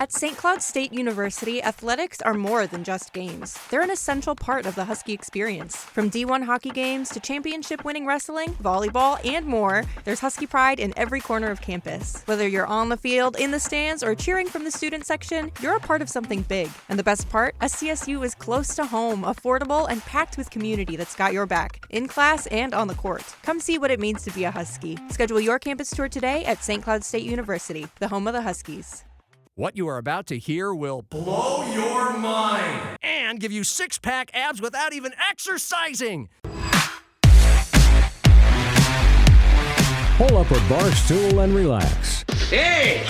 At St. Cloud State University, athletics are more than just games. They're an essential part of the Husky experience. From D1 hockey games to championship-winning wrestling, volleyball, and more, there's Husky pride in every corner of campus. Whether you're on the field, in the stands, or cheering from the student section, you're a part of something big. And the best part? SCSU is close to home, affordable, and packed with community that's got your back, in class and on the court. Come see what it means to be a Husky. Schedule your campus tour today at St. Cloud State University, the home of the Huskies. What you are about to hear will blow your mind and give you six-pack abs without even exercising. Pull up a bar stool and relax. Hey,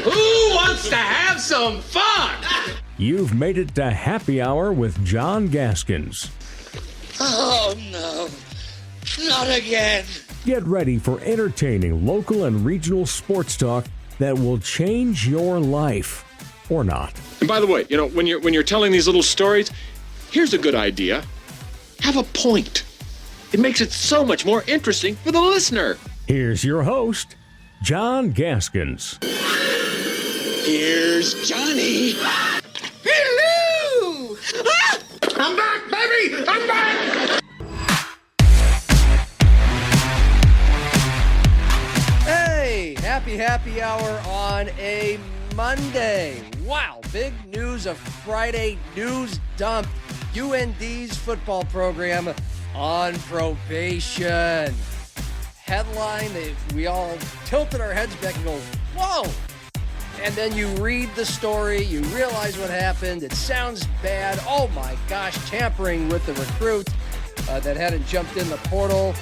who wants to have some fun? You've made it to Happy Hour with John Gaskins. Oh, no. Not again. Get ready for entertaining local and regional sports talk that will change your life, or not. And by the way, when you're telling these little stories, here's a good idea. Have a point. It makes it so much more interesting for the listener. Here's your host, John Gaskins. Here's Johnny. Hello! Ah! I'm back, baby! I'm back! Happy hour on a Monday. Wow, big news, a Friday news dump. UND's football program on probation. Headline that we all tilted our heads back and go, whoa! And then you read the story, you realize what happened. It sounds bad. Oh my gosh, tampering with the recruit that hadn't jumped in the portal.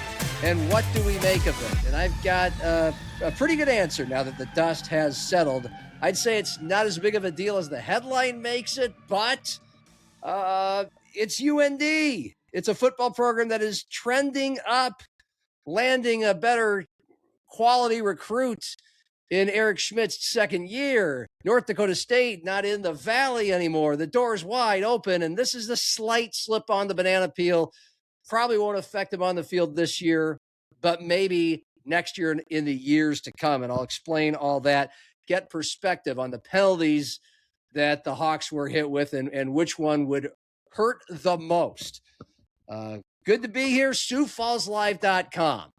And what do we make of it? And I've got a pretty good answer now that the dust has settled. I'd say it's not as big of a deal as the headline makes it, but it's UND. It's a football program that is trending up, landing a better quality recruit in Eric Schmidt's second year. North Dakota State not in the valley anymore. The door's wide open, and this is the slight slip on the banana peel. Probably won't affect them on the field this year, but maybe next year in the years to come. And I'll explain all that, get perspective on the penalties that the Hawks were hit with and which one would hurt the most. Good to be here. SiouxFallsLive.com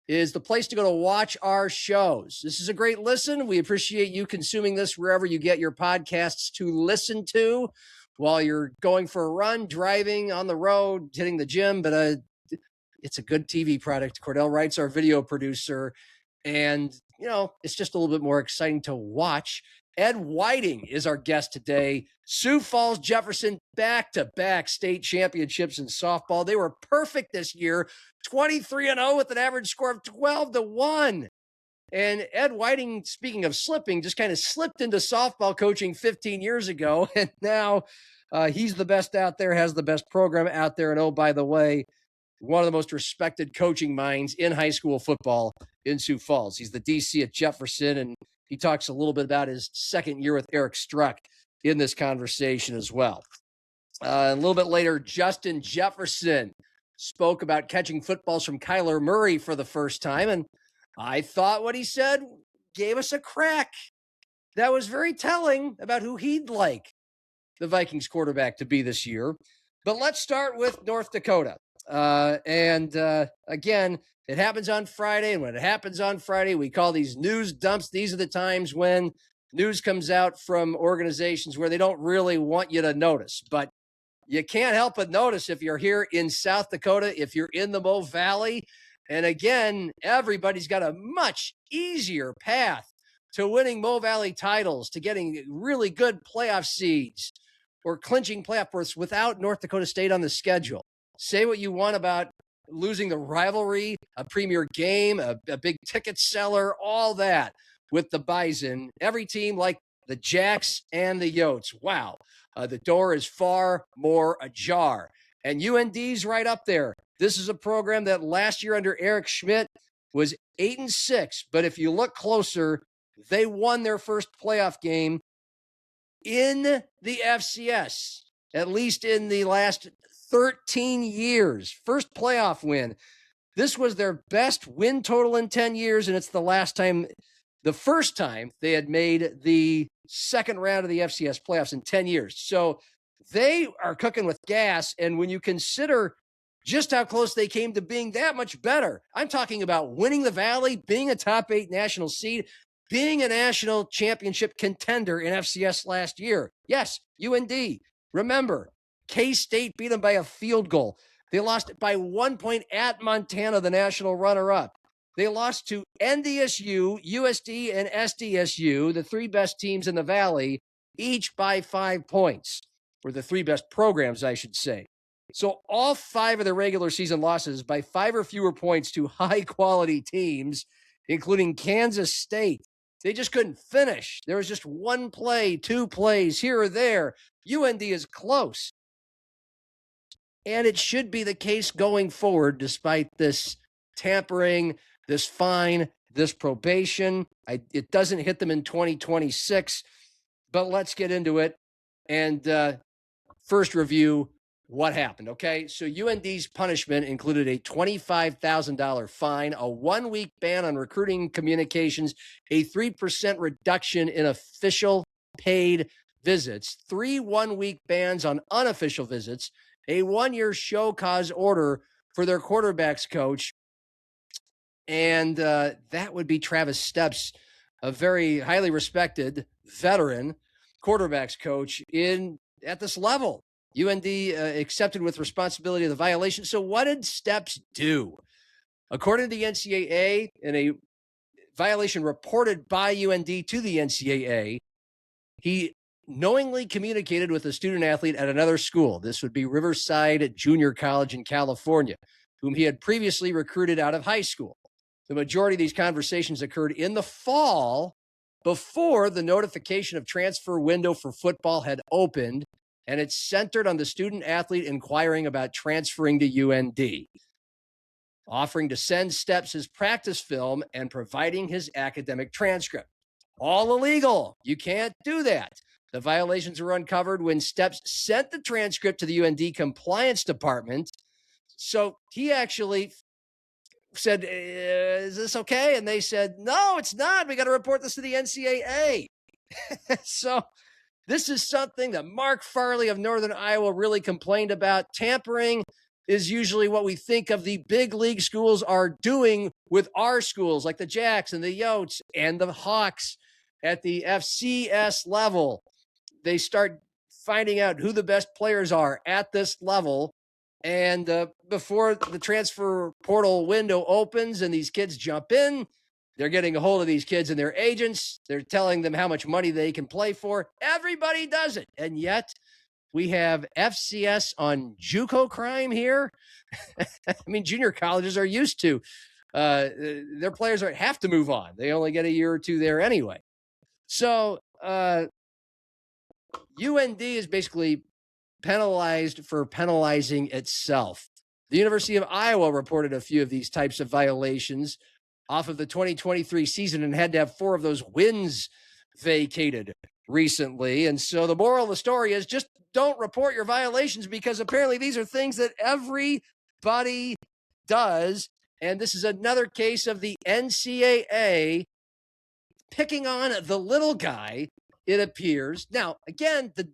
is the place to go to watch our shows. This is a great listen. We appreciate you consuming this wherever you get your podcasts to listen to while you're going for a run, driving, on the road, hitting the gym. But it's a good TV product. Cordell Wright's our video producer. And, it's just a little bit more exciting to watch. Ed Whiting is our guest today. Sioux Falls, Jefferson, back-to-back state championships in softball. They were perfect this year, 23-0 with an average score of 12-1. And Ed Whiting, speaking of slipping, just kind of slipped into softball coaching 15 years ago. And now he's the best out there, has the best program out there. And oh, by the way, one of the most respected coaching minds in high school football in Sioux Falls. He's the DC at Jefferson, and he talks a little bit about his second year with Eric Struck in this conversation as well. A little bit later, Justin Jefferson spoke about catching footballs from Kyler Murray for the first time, and I thought what he said gave us a crack. That was very telling about who he'd like the Vikings quarterback to be this year. But let's start with North Dakota. Again, it happens on Friday. And when it happens on Friday, we call these news dumps. These are the times when news comes out from organizations where they don't really want you to notice. But you can't help but notice if you're here in South Dakota, if you're in the Mo Valley. And again, everybody's got a much easier path to winning Mo Valley titles, to getting really good playoff seeds or clinching playoff berths without North Dakota State on the schedule. Say what you want about losing the rivalry, a premier game, a big ticket seller, all that with the Bison. Every team like the Jacks and the Yotes. Wow, the door is far more ajar. And UND's right up there. This is a program that last year under Eric Schmidt was 8-6. But if you look closer, they won their first playoff game in the FCS, at least in the last 13 years. First playoff win. This was their best win total in 10 years, and it's the first time they had made the second round of the FCS playoffs in 10 years. So they are cooking with gas. And when you consider just how close they came to being that much better, I'm talking about winning the Valley, being a top 8 national seed, being a national championship contender in FCS last year. Yes, UND. Remember, K-State beat them by a field goal. They lost by 1 point at Montana, the national runner-up. They lost to NDSU, USD, and SDSU, the 3 best teams in the Valley, each by 5 points, or the 3 best programs, I should say. So all 5 of the regular season losses by 5 or fewer points to high-quality teams, including Kansas State. They just couldn't finish. There was just 1 play, 2 plays here or there. UND is close. And it should be the case going forward, despite this tampering, this fine, this probation. It doesn't hit them in 2026, but let's get into it. And first review what happened, okay? So UND's punishment included a $25,000 fine, a 1-week ban on recruiting communications, a 3% reduction in official paid visits, 3 1-week bans on unofficial visits, a 1-year show cause order for their quarterbacks coach. And that would be Travis Steps, a very highly respected veteran quarterbacks coach at this level. UND accepted with responsibility of the violation. So what did Steps do? According to the NCAA, in a violation reported by UND to the NCAA, he knowingly communicated with a student athlete at another school. This would be Riverside Junior College in California, whom he had previously recruited out of high school. The majority of these conversations occurred in the fall before the notification of transfer window for football had opened, and it's centered on the student athlete inquiring about transferring to UND, offering to send Steps his practice film and providing his academic transcript. All illegal. You can't do that. The violations were uncovered when Steps sent the transcript to the UND compliance department. So he actually said, is this okay? And they said, no, it's not. We got to report this to the NCAA. So this is something that Mark Farley of Northern Iowa really complained about. Tampering is usually what we think of the big league schools are doing with our schools, like the Jacks and the Yotes and the Hawks at the FCS level. They start finding out who the best players are at this level. And before the transfer portal window opens and these kids jump in, they're getting a hold of these kids and their agents. They're telling them how much money they can play for. Everybody does it. And yet we have FCS on JUCO crime here. I mean, junior colleges are used to. Their players have to move on. They only get a year or 2 there anyway. So UND is basically penalized for penalizing itself. The University of Iowa reported a few of these types of violations off of the 2023 season and had to have 4 of those wins vacated recently. And so the moral of the story is just don't report your violations, because apparently these are things that everybody does. And this is another case of the NCAA picking on the little guy, it appears. Now, again, the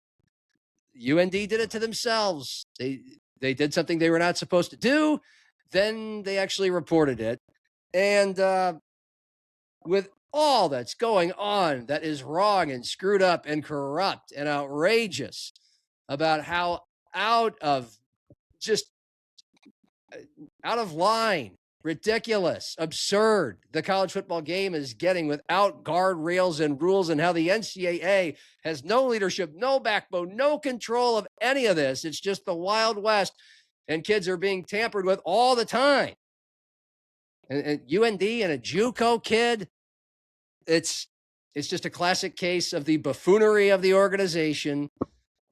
UND did it to themselves. They did something they were not supposed to do. Then they actually reported it. And with all that's going on that is wrong and screwed up and corrupt and outrageous about how out of line, ridiculous, absurd the college football game is getting without guardrails and rules, and how the NCAA has no leadership, no backbone, no control of any of this. It's just the Wild West, and kids are being tampered with all the time. And UND and a JUCO kid, it's just a classic case of the buffoonery of the organization,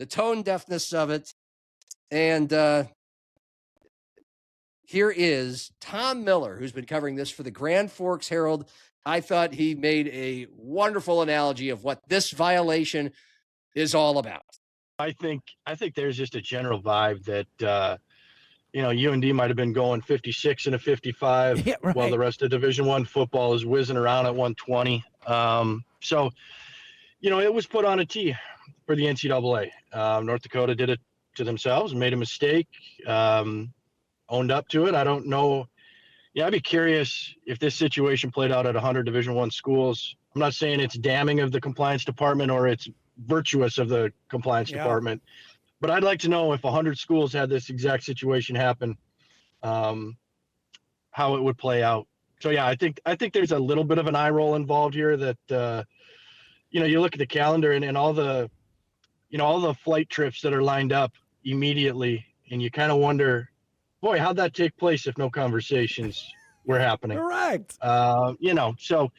the tone deafness of it. And here is Tom Miller, who's been covering this for the Grand Forks Herald. I thought he made a wonderful analogy of what this violation is all about. I think there's just a general vibe that UND might have been going 56 and a 55, yeah, right, while the rest of Division I football is whizzing around at 120. So, it was put on a tee for the NCAA. North Dakota did it to themselves, made a mistake, owned up to it. I don't know. Yeah, I'd be curious if this situation played out at 100 Division I schools. I'm not saying it's damning of the compliance department or it's virtuous of the compliance department, but I'd like to know if 100 schools had this exact situation happen, how it would play out. So yeah, I think there's a little bit of an eye roll involved here that, you look at the calendar and all the flight trips that are lined up immediately, and you kind of wonder, boy, how'd that take place if no conversations were happening? Correct. So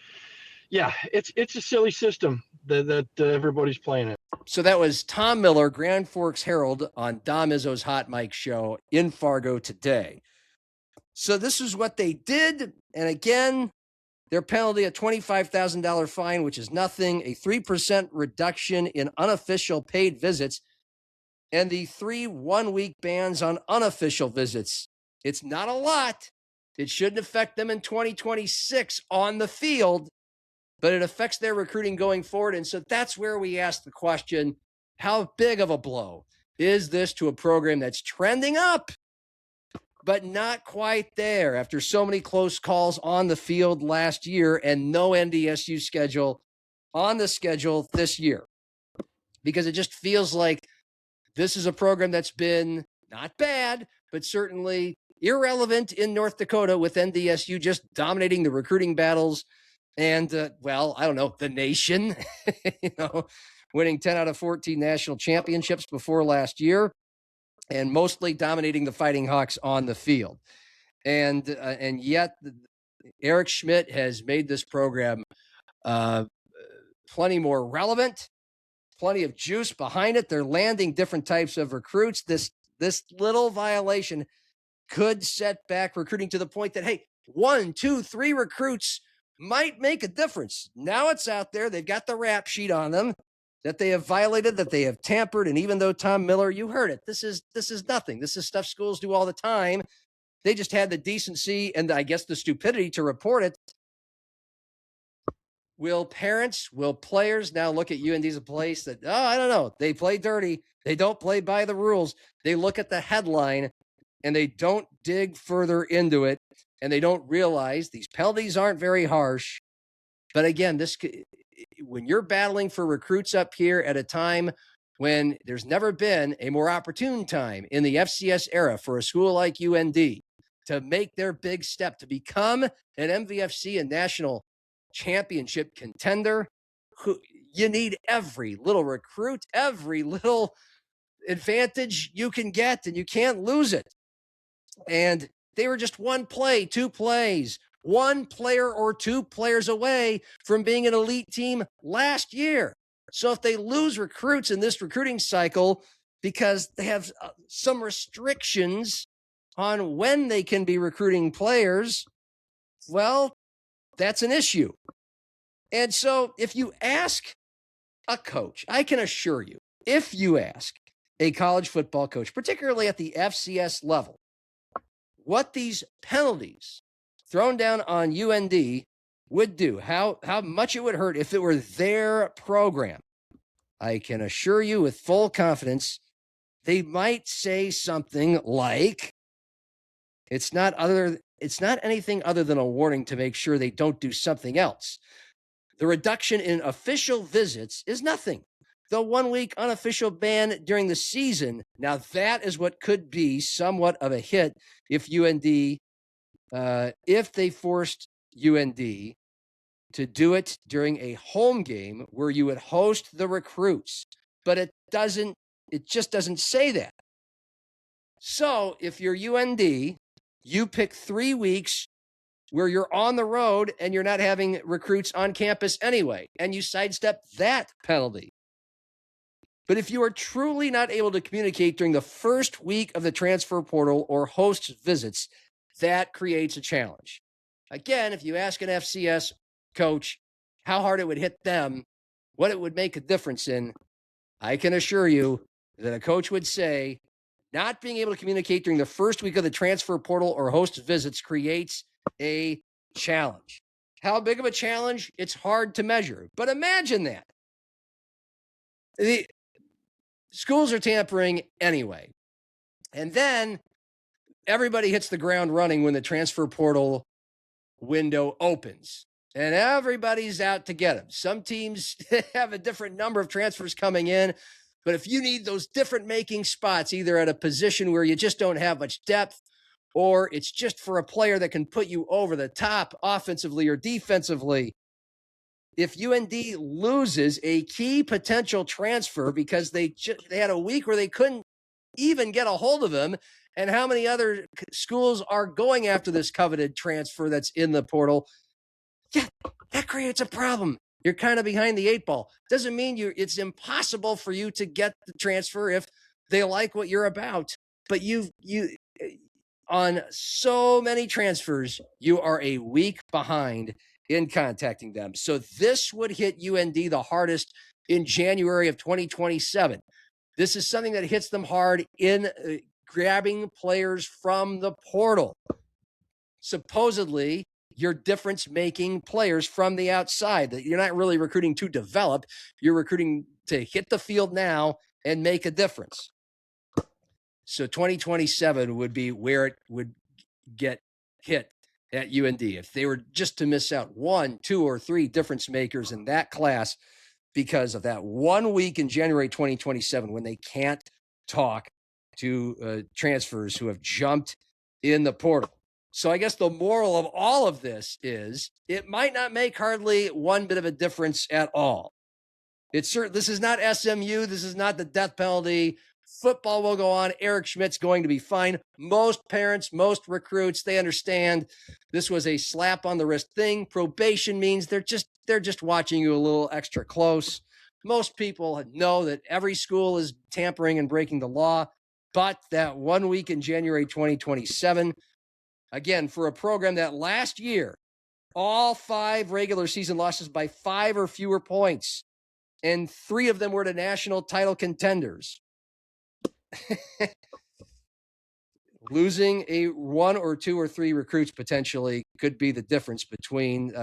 yeah, it's a silly system that everybody's playing it. So that was Tom Miller, Grand Forks Herald, on Dom Izzo's Hot Mic show in Fargo today. So this is what they did. And again, their penalty, a $25,000 fine, which is nothing, a 3% reduction in unofficial paid visits, and the 3 one-week bans on unofficial visits. It's not a lot. It shouldn't affect them in 2026 on the field, but it affects their recruiting going forward. And so that's where we ask the question, how big of a blow is this to a program that's trending up, but not quite there after so many close calls on the field last year and no NDSU schedule on the schedule this year? Because it just feels like this is a program that's been not bad, but certainly irrelevant in North Dakota, with NDSU just dominating the recruiting battles and, I don't know, the nation, winning 10 out of 14 national championships before last year, and mostly dominating the Fighting Hawks on the field. And yet Eric Schmidt has made this program plenty more relevant, plenty of juice behind it. They're landing different types of recruits. This little violation could set back recruiting to the point that, hey, 1, 2, 3 recruits might make a difference. Now it's out there. They've got the rap sheet on them that they have violated, that they have tampered. And even though Tom Miller, you heard it, this is nothing. This is stuff schools do all the time. They just had the decency and I guess the stupidity to report it. Will parents, will players now look at UND as a place that, I don't know, they play dirty, they don't play by the rules. They look at the headline and they don't dig further into it, and they don't realize these penalties aren't very harsh. But again, when you're battling for recruits up here at a time when there's never been a more opportune time in the FCS era for a school like UND to make their big step to become an MVFC and national championship contender, you need every little recruit, every little advantage you can get, and you can't lose it. And they were just 1 play, 2 plays, 1 player or 2 players away from being an elite team last year. So if they lose recruits in this recruiting cycle because they have some restrictions on when they can be recruiting players, well, that's an issue. And so if you ask a coach, I can assure you, if you ask a college football coach, particularly at the FCS level, what these penalties thrown down on UND would do, how much it would hurt if it were their program, I can assure you with full confidence, they might say something like, it's not anything other than a warning to make sure they don't do something else. The reduction in official visits is nothing. The 1-week unofficial ban during the season, now that is what could be somewhat of a hit if UND, if they forced UND to do it during a home game where you would host the recruits. But it just doesn't say that. So if you're UND, you pick 3 weeks where you're on the road and you're not having recruits on campus anyway, and you sidestep that penalty. But if you are truly not able to communicate during the first week of the transfer portal or host visits, that creates a challenge. Again, if you ask an FCS coach how hard it would hit them, what it would make a difference in, I can assure you that a coach would say, not being able to communicate during the first week of the transfer portal or host visits creates a challenge. How big of a challenge? It's hard to measure. But imagine that. The schools are tampering anyway. And then everybody hits the ground running when the transfer portal window opens. And everybody's out to get them. Some teams have a different number of transfers coming in. But if you need those different making spots, either at a position where you just don't have much depth, or it's just for a player that can put you over the top offensively or defensively, if UND loses a key potential transfer because they had a week where they couldn't even get a hold of him, and how many other schools are going after this coveted transfer that's in the portal, yeah, that creates a problem. You're kind of behind the eight ball. Doesn't mean it's impossible for you to get the transfer if they like what you're about. But you on so many transfers, you are a week behind in contacting them. So this would hit UND the hardest in January of 2027. This is something that hits them hard in grabbing players from the portal. Supposedly, you're difference-making players from the outside. That you're not really recruiting to develop. You're recruiting to hit the field now and make a difference. So 2027 would be where it would get hit at UND. If they were just to miss out 1, 2, or 3 difference makers in that class because of that 1 week in January 2027 when they can't talk to transfers who have jumped in the portal. So I guess the moral of all of this is it might not make hardly one bit of a difference at all. This is not SMU. This is not the death penalty. Football will go on. Eric Schmidt's going to be fine. Most parents, most recruits, they understand this was a slap on the wrist thing. Probation means they're just watching you a little extra close. Most people know that every school is tampering and breaking the law, but that 1 week in January 2027, again, for a program that last year, all 5 regular season losses by 5 or fewer points, and 3 of them were to national title contenders. Losing a 1 or 2 or 3 recruits potentially could be the difference between,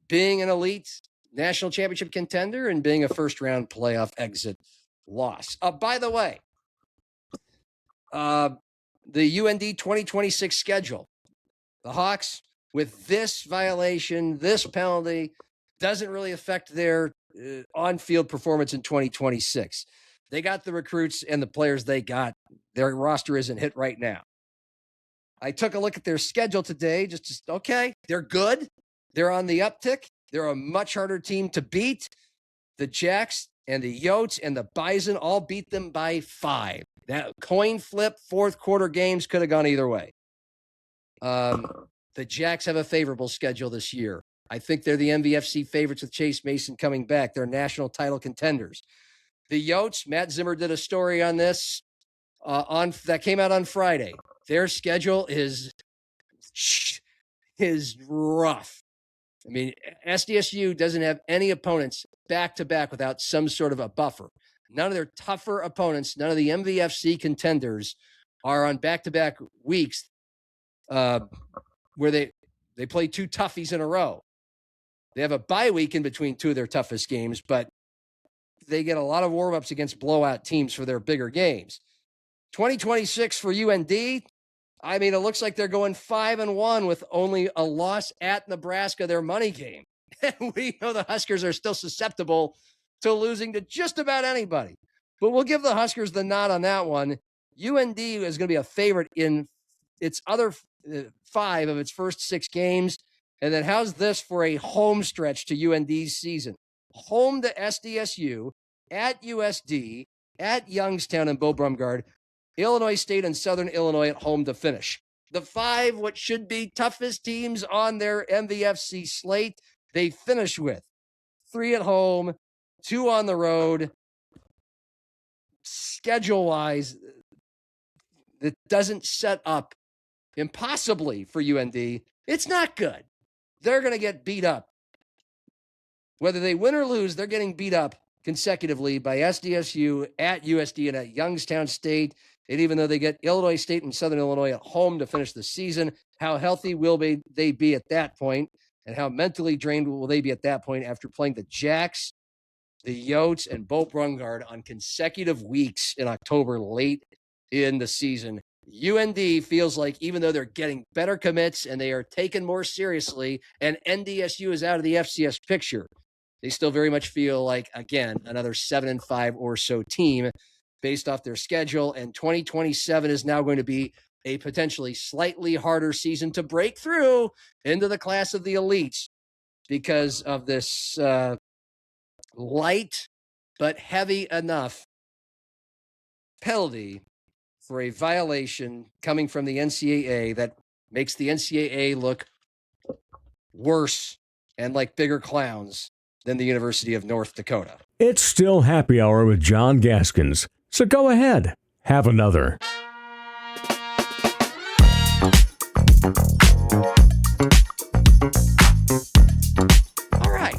being an elite national championship contender and being a first-round playoff exit loss. By the way, the UND 2026 schedule, the Hawks, with this violation, this penalty, doesn't really affect their on-field performance in 2026. They got the recruits and the players they got. Their roster isn't hit right now. I took a look at their schedule today. Okay, they're good. They're on the uptick. They're a much harder team to beat. The Jacks and the Yotes and the Bison all beat them by 5. That coin flip fourth quarter games could have gone either way. The Jacks have a favorable schedule this year. I think they're the MVFC favorites with Chase Mason coming back. They're national title contenders. The Yotes, Matt Zimmer did a story on this that came out on Friday. Their schedule is rough. I mean, SDSU doesn't have any opponents back-to-back without some sort of a buffer. None of their tougher opponents, none of the MVFC contenders are on back-to-back weeks where they play 2 toughies in a row. They have a bye week in between 2 of their toughest games, but they get a lot of warm-ups against blowout teams for their bigger games. 2026 for UND, I mean, it looks like they're going 5-1 with only a loss at Nebraska, their money game. And we know the Huskers are still susceptible to losing to just about anybody. But we'll give the Huskers the nod on that one. UND is going to be a favorite in its other 5 of its first 6 games. And then how's this for a home stretch to UND's season? Home to SDSU, at USD, at Youngstown and Bo Brumgard, Illinois State and Southern Illinois at home to finish. The 5, what should be toughest teams on their MVFC slate, they finish with 3 at home, 2 on the road. Schedule-wise, it doesn't set up impossibly for UND. It's not good. They're going to get beat up. Whether they win or lose, they're getting beat up consecutively by SDSU, at USD, and at Youngstown State. And even though they get Illinois State and Southern Illinois at home to finish the season, how healthy will they be at that point? And how mentally drained will they be at that point after playing the Jacks, the Yotes and Bo Brungard on consecutive weeks in October late in the season. UND feels like even though they're getting better commits and they are taken more seriously and NDSU is out of the FCS picture, they still very much feel like, again, another 7-5 or so team based off their schedule. And 2027 is now going to be a potentially slightly harder season to break through into the class of the elites because of this light but heavy enough penalty for a violation coming from the NCAA that makes the NCAA look worse and like bigger clowns than the University of North Dakota. It's still happy hour with John Gaskins, so go ahead, have another. All right.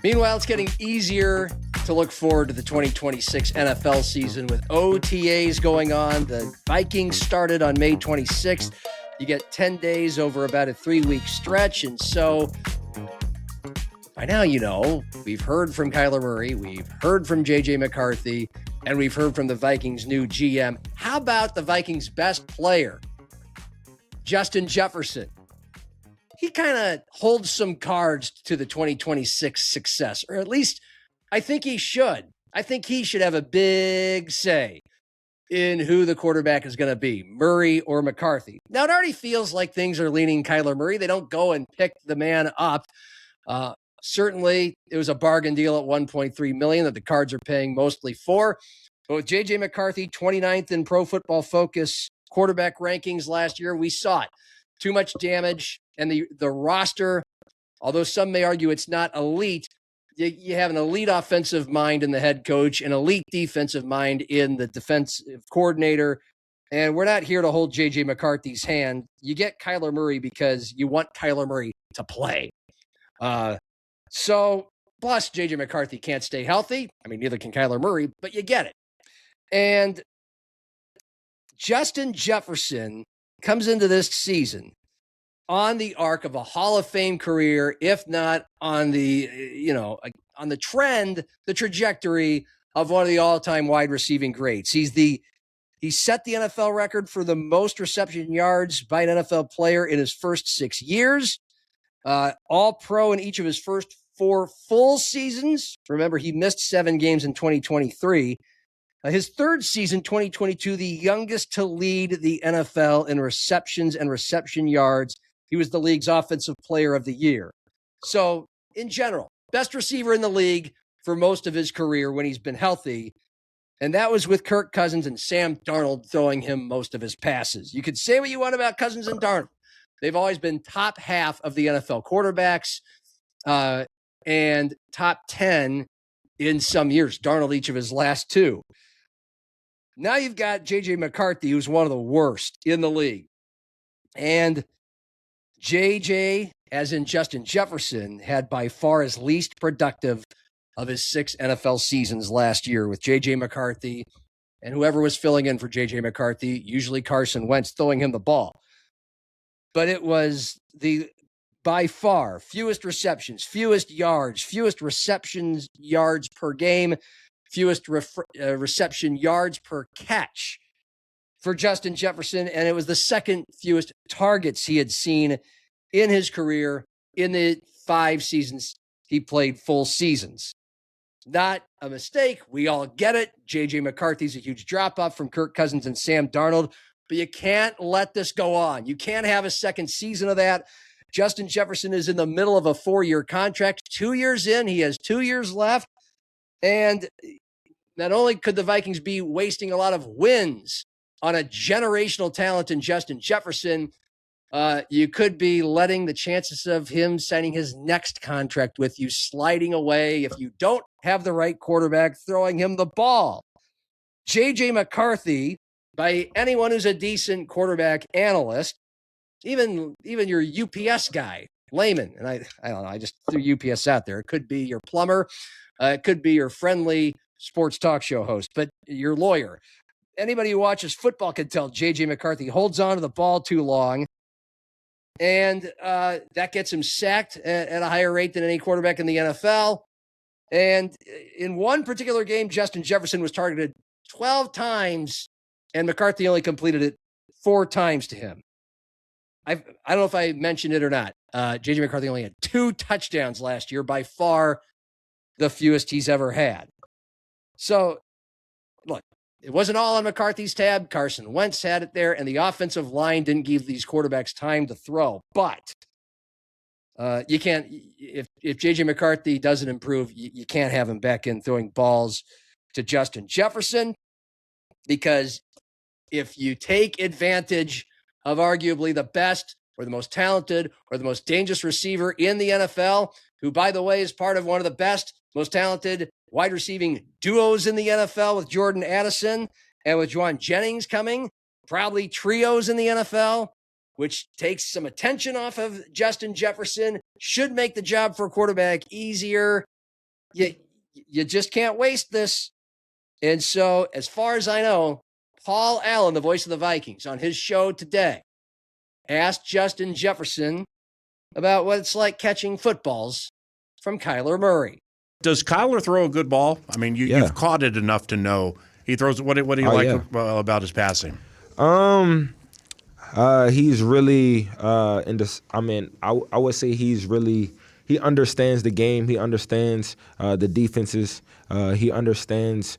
Meanwhile, it's getting easier to look forward to the 2026 NFL season with OTAs going on. The Vikings started on May 26th. You get 10 days over about a 3-week stretch. And so by now, you know, we've heard from Kyler Murray, we've heard from JJ McCarthy, and we've heard from the Vikings' new GM. How about the Vikings' best player, Justin Jefferson? He kind of holds some cards to the 2026 success, or at least I think he should. I think he should have a big say in who the quarterback is going to be, Murray or McCarthy. Now, it already feels like things are leaning Kyler Murray. They don't go and pick the man up. Certainly, it was a bargain deal at $1.3 million that the Cards are paying mostly for. But with J.J. McCarthy, 29th in Pro Football Focus quarterback rankings last year, we saw it. Too much damage, and the roster, although some may argue it's not elite, you have an elite offensive mind in the head coach, an elite defensive mind in the defensive coordinator, and we're not here to hold J.J. McCarthy's hand. You get Kyler Murray because you want Kyler Murray to play. So, plus J.J. McCarthy can't stay healthy. I mean, neither can Kyler Murray, but you get it. And Justin Jefferson comes into this season on the arc of a Hall of Fame career, if not on the, on the trend, the trajectory of one of the all-time wide receiving greats. He set the NFL record for the most reception yards by an NFL player in his first 6 years. All pro in each of his first 4 full seasons. Remember, he missed 7 games in 2023. His third season, 2022, the youngest to lead the NFL in receptions and reception yards. He was the league's offensive player of the year. So, in general, best receiver in the league for most of his career when he's been healthy. And that was with Kirk Cousins and Sam Darnold throwing him most of his passes. You could say what you want about Cousins and Darnold. They've always been top half of the NFL quarterbacks and top 10 in some years. Darnold each of his last 2. Now you've got J.J. McCarthy, who's one of the worst in the league. And J.J., as in Justin Jefferson, had by far his least productive of his 6 NFL seasons last year with J.J. McCarthy and whoever was filling in for J.J. McCarthy, usually Carson Wentz, throwing him the ball. But it was the by far fewest receptions, fewest yards, fewest receptions yards per game, fewest reception yards per catch for Justin Jefferson, and it was the second fewest targets he had seen in his career in the 5 seasons he played full seasons. Not a mistake. We all get it. J.J. McCarthy's a huge drop-off from Kirk Cousins and Sam Darnold, but you can't let this go on. You can't have a second season of that. Justin Jefferson is in the middle of a 4-year contract. 2 years in, he has 2 years left. And not only could the Vikings be wasting a lot of wins on a generational talent in Justin Jefferson, you could be letting the chances of him signing his next contract with you sliding away if you don't have the right quarterback throwing him the ball. J.J. McCarthy, by anyone who's a decent quarterback analyst, even your UPS guy, layman, and I don't know, I just threw UPS out there. It could be your plumber. It could be your friendly sports talk show host, but your lawyer. Anybody who watches football can tell J.J. McCarthy holds on to the ball too long, and that gets him sacked at a higher rate than any quarterback in the NFL. And in one particular game, Justin Jefferson was targeted 12 times, and McCarthy only completed it 4 times to him. I don't know if I mentioned it or not. J.J. McCarthy only had 2 touchdowns last year, by far the fewest he's ever had. So, look, it wasn't all on McCarthy's tab. Carson Wentz had it there, and the offensive line didn't give these quarterbacks time to throw. But you can't, if J.J. McCarthy doesn't improve, you can't have him back in throwing balls to Justin Jefferson, because if you take advantage of arguably the best or the most talented or the most dangerous receiver in the NFL, who, by the way, is part of one of the best, most talented wide receiving duos in the NFL with Jordan Addison and with Juwan Jennings coming, probably trios in the NFL, which takes some attention off of Justin Jefferson, should make the job for a quarterback easier. You just can't waste this. And so, as far as I know, Paul Allen, the voice of the Vikings, on his show today, asked Justin Jefferson about what it's like catching footballs from Kyler Murray. Does Kyler throw a good ball? I mean, you've caught it enough to know he throws. What do you like about his passing? He's really in this. I mean, I would say he understands the game. He understands the defenses. He understands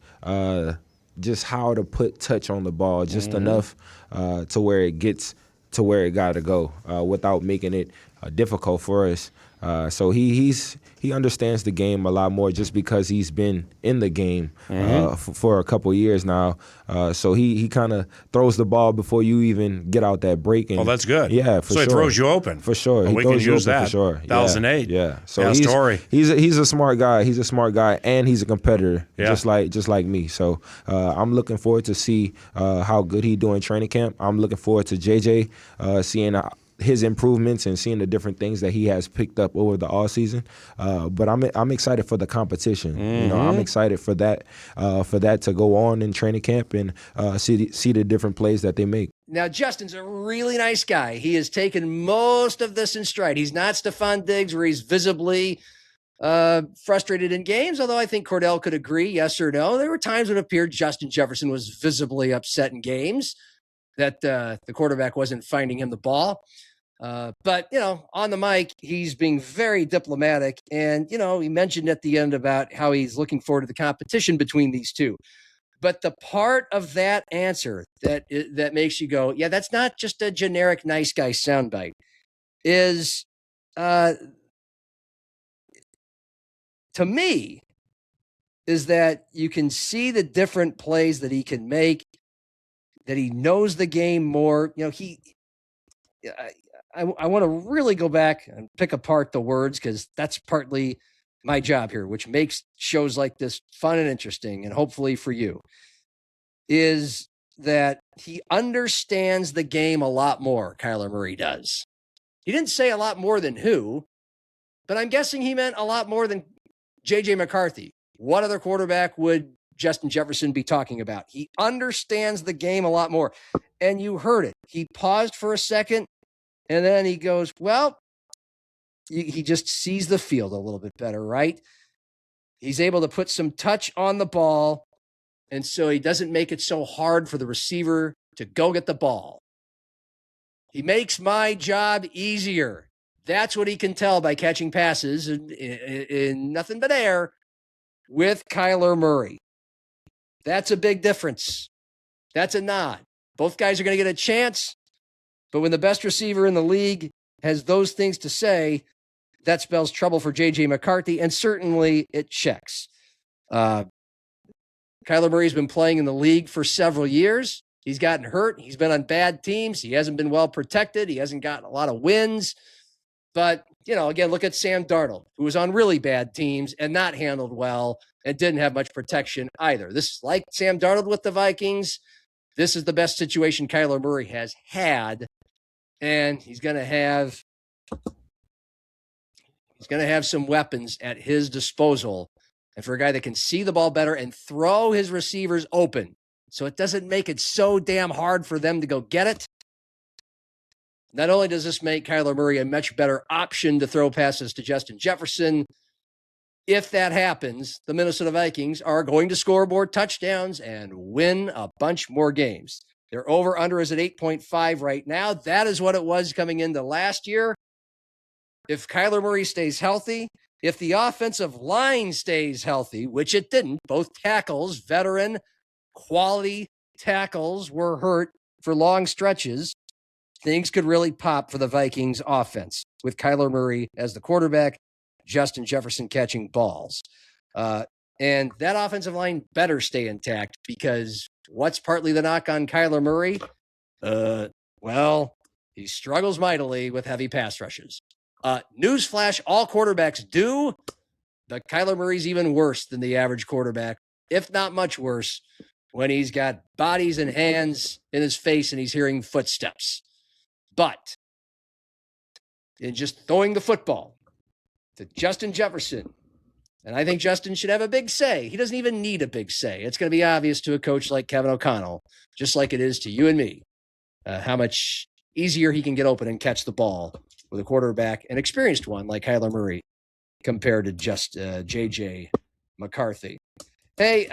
just how to put touch on the ball, just enough to where it gets to where it got to go without making it difficult for us. So he understands the game a lot more just because he's been in the game for a couple of years now. So he kind of throws the ball before you even get out that break. And, that's good. Yeah, for sure. So he throws you open. For sure. Well, he we can use that. For sure. 2008. Yeah. So story. He's a smart guy. He's a smart guy, and he's a competitor, just like me. So I'm looking forward to see how good he do in training camp. I'm looking forward to JJ seeing his improvements and seeing the different things that he has picked up over the all season. But I'm excited for the competition. You know, I'm excited for that to go on in training camp and see the different plays that they make. Now, Justin's a really nice guy. He has taken most of this in stride. He's not Stephon Diggs, where he's visibly frustrated in games, although I think Cordell could agree, yes or no. There were times when it appeared Justin Jefferson was visibly upset in games that the quarterback wasn't finding him the ball. But, you know, on the mic, he's being very diplomatic. And, you know, he mentioned at the end about how he's looking forward to the competition between these two. But the part of that answer that makes you go, yeah, that's not just a generic nice guy soundbite, is, to me, is that you can see the different plays that he can make, that he knows the game more. You know, I want to really go back and pick apart the words, because that's partly my job here, which makes shows like this fun and interesting, and hopefully for you, is that he understands the game a lot more, Kyler Murray does. He didn't say a lot more than who, but I'm guessing he meant a lot more than J.J. McCarthy. What other quarterback would Justin Jefferson be talking about? He understands the game a lot more. And you heard it. He paused for a second, and then he goes, well, he just sees the field a little bit better, right? He's able to put some touch on the ball, and so he doesn't make it so hard for the receiver to go get the ball. He makes my job easier. That's what he can tell by catching passes in nothing but air with Kyler Murray. That's a big difference. That's a nod. Both guys are going to get a chance, but when the best receiver in the league has those things to say, that spells trouble for J.J. McCarthy, and certainly it checks. Kyler Murray's been playing in the league for several years. He's gotten hurt. He's been on bad teams. He hasn't been well protected. He hasn't gotten a lot of wins. But, you know, again, look at Sam Darnold, who was on really bad teams and not handled well and didn't have much protection either. This is like Sam Darnold with the Vikings. This is the best situation Kyler Murray has had, and he's going to have some weapons at his disposal. And for a guy that can see the ball better and throw his receivers open, so it doesn't make it so damn hard for them to go get it. Not only does this make Kyler Murray a much better option to throw passes to Justin Jefferson, if that happens, the Minnesota Vikings are going to score more touchdowns and win a bunch more games. Their over-under is at 8.5 right now. That is what it was coming into last year. If Kyler Murray stays healthy, if the offensive line stays healthy, which it didn't, both tackles, veteran, quality tackles were hurt for long stretches, things could really pop for the Vikings offense with Kyler Murray as the quarterback, Justin Jefferson catching balls. And that offensive line better stay intact, because what's partly the knock on Kyler Murray? Well, he struggles mightily with heavy pass rushes. Newsflash, all quarterbacks do, but Kyler Murray's even worse than the average quarterback, if not much worse, when he's got bodies and hands in his face and he's hearing footsteps. But in just throwing the football to Justin Jefferson, and I think Justin should have a big say. He doesn't even need a big say. It's going to be obvious to a coach like Kevin O'Connell, just like it is to you and me, how much easier he can get open and catch the ball with a quarterback, an experienced one like Kyler Murray, compared to just J.J. McCarthy. Hey,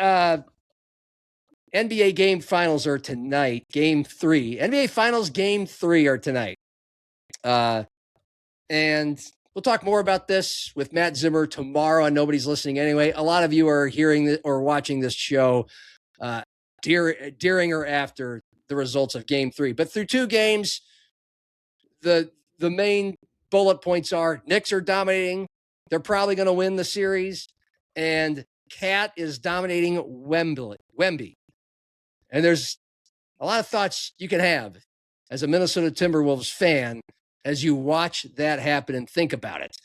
NBA game finals are tonight, game 3. NBA finals game 3 are tonight. And we'll talk more about this with Matt Zimmer tomorrow on Nobody's Listening Anyway. A lot of you are hearing or watching this show during or after the results of game 3. But through 2 games, the main bullet points are Knicks are dominating. They're probably going to win the series. And Cat is dominating Wemby. And there's a lot of thoughts you can have as a Minnesota Timberwolves fan as you watch that happen and think about it.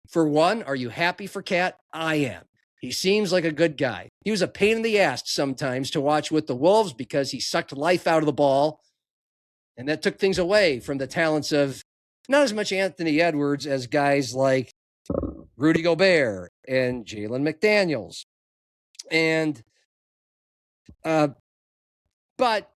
For one, are you happy for Cat? I am. He seems like a good guy. He was a pain in the ass sometimes to watch with the Wolves because he sucked life out of the ball. And that took things away from the talents of not as much Anthony Edwards as guys like Rudy Gobert and Jalen McDaniels. And, but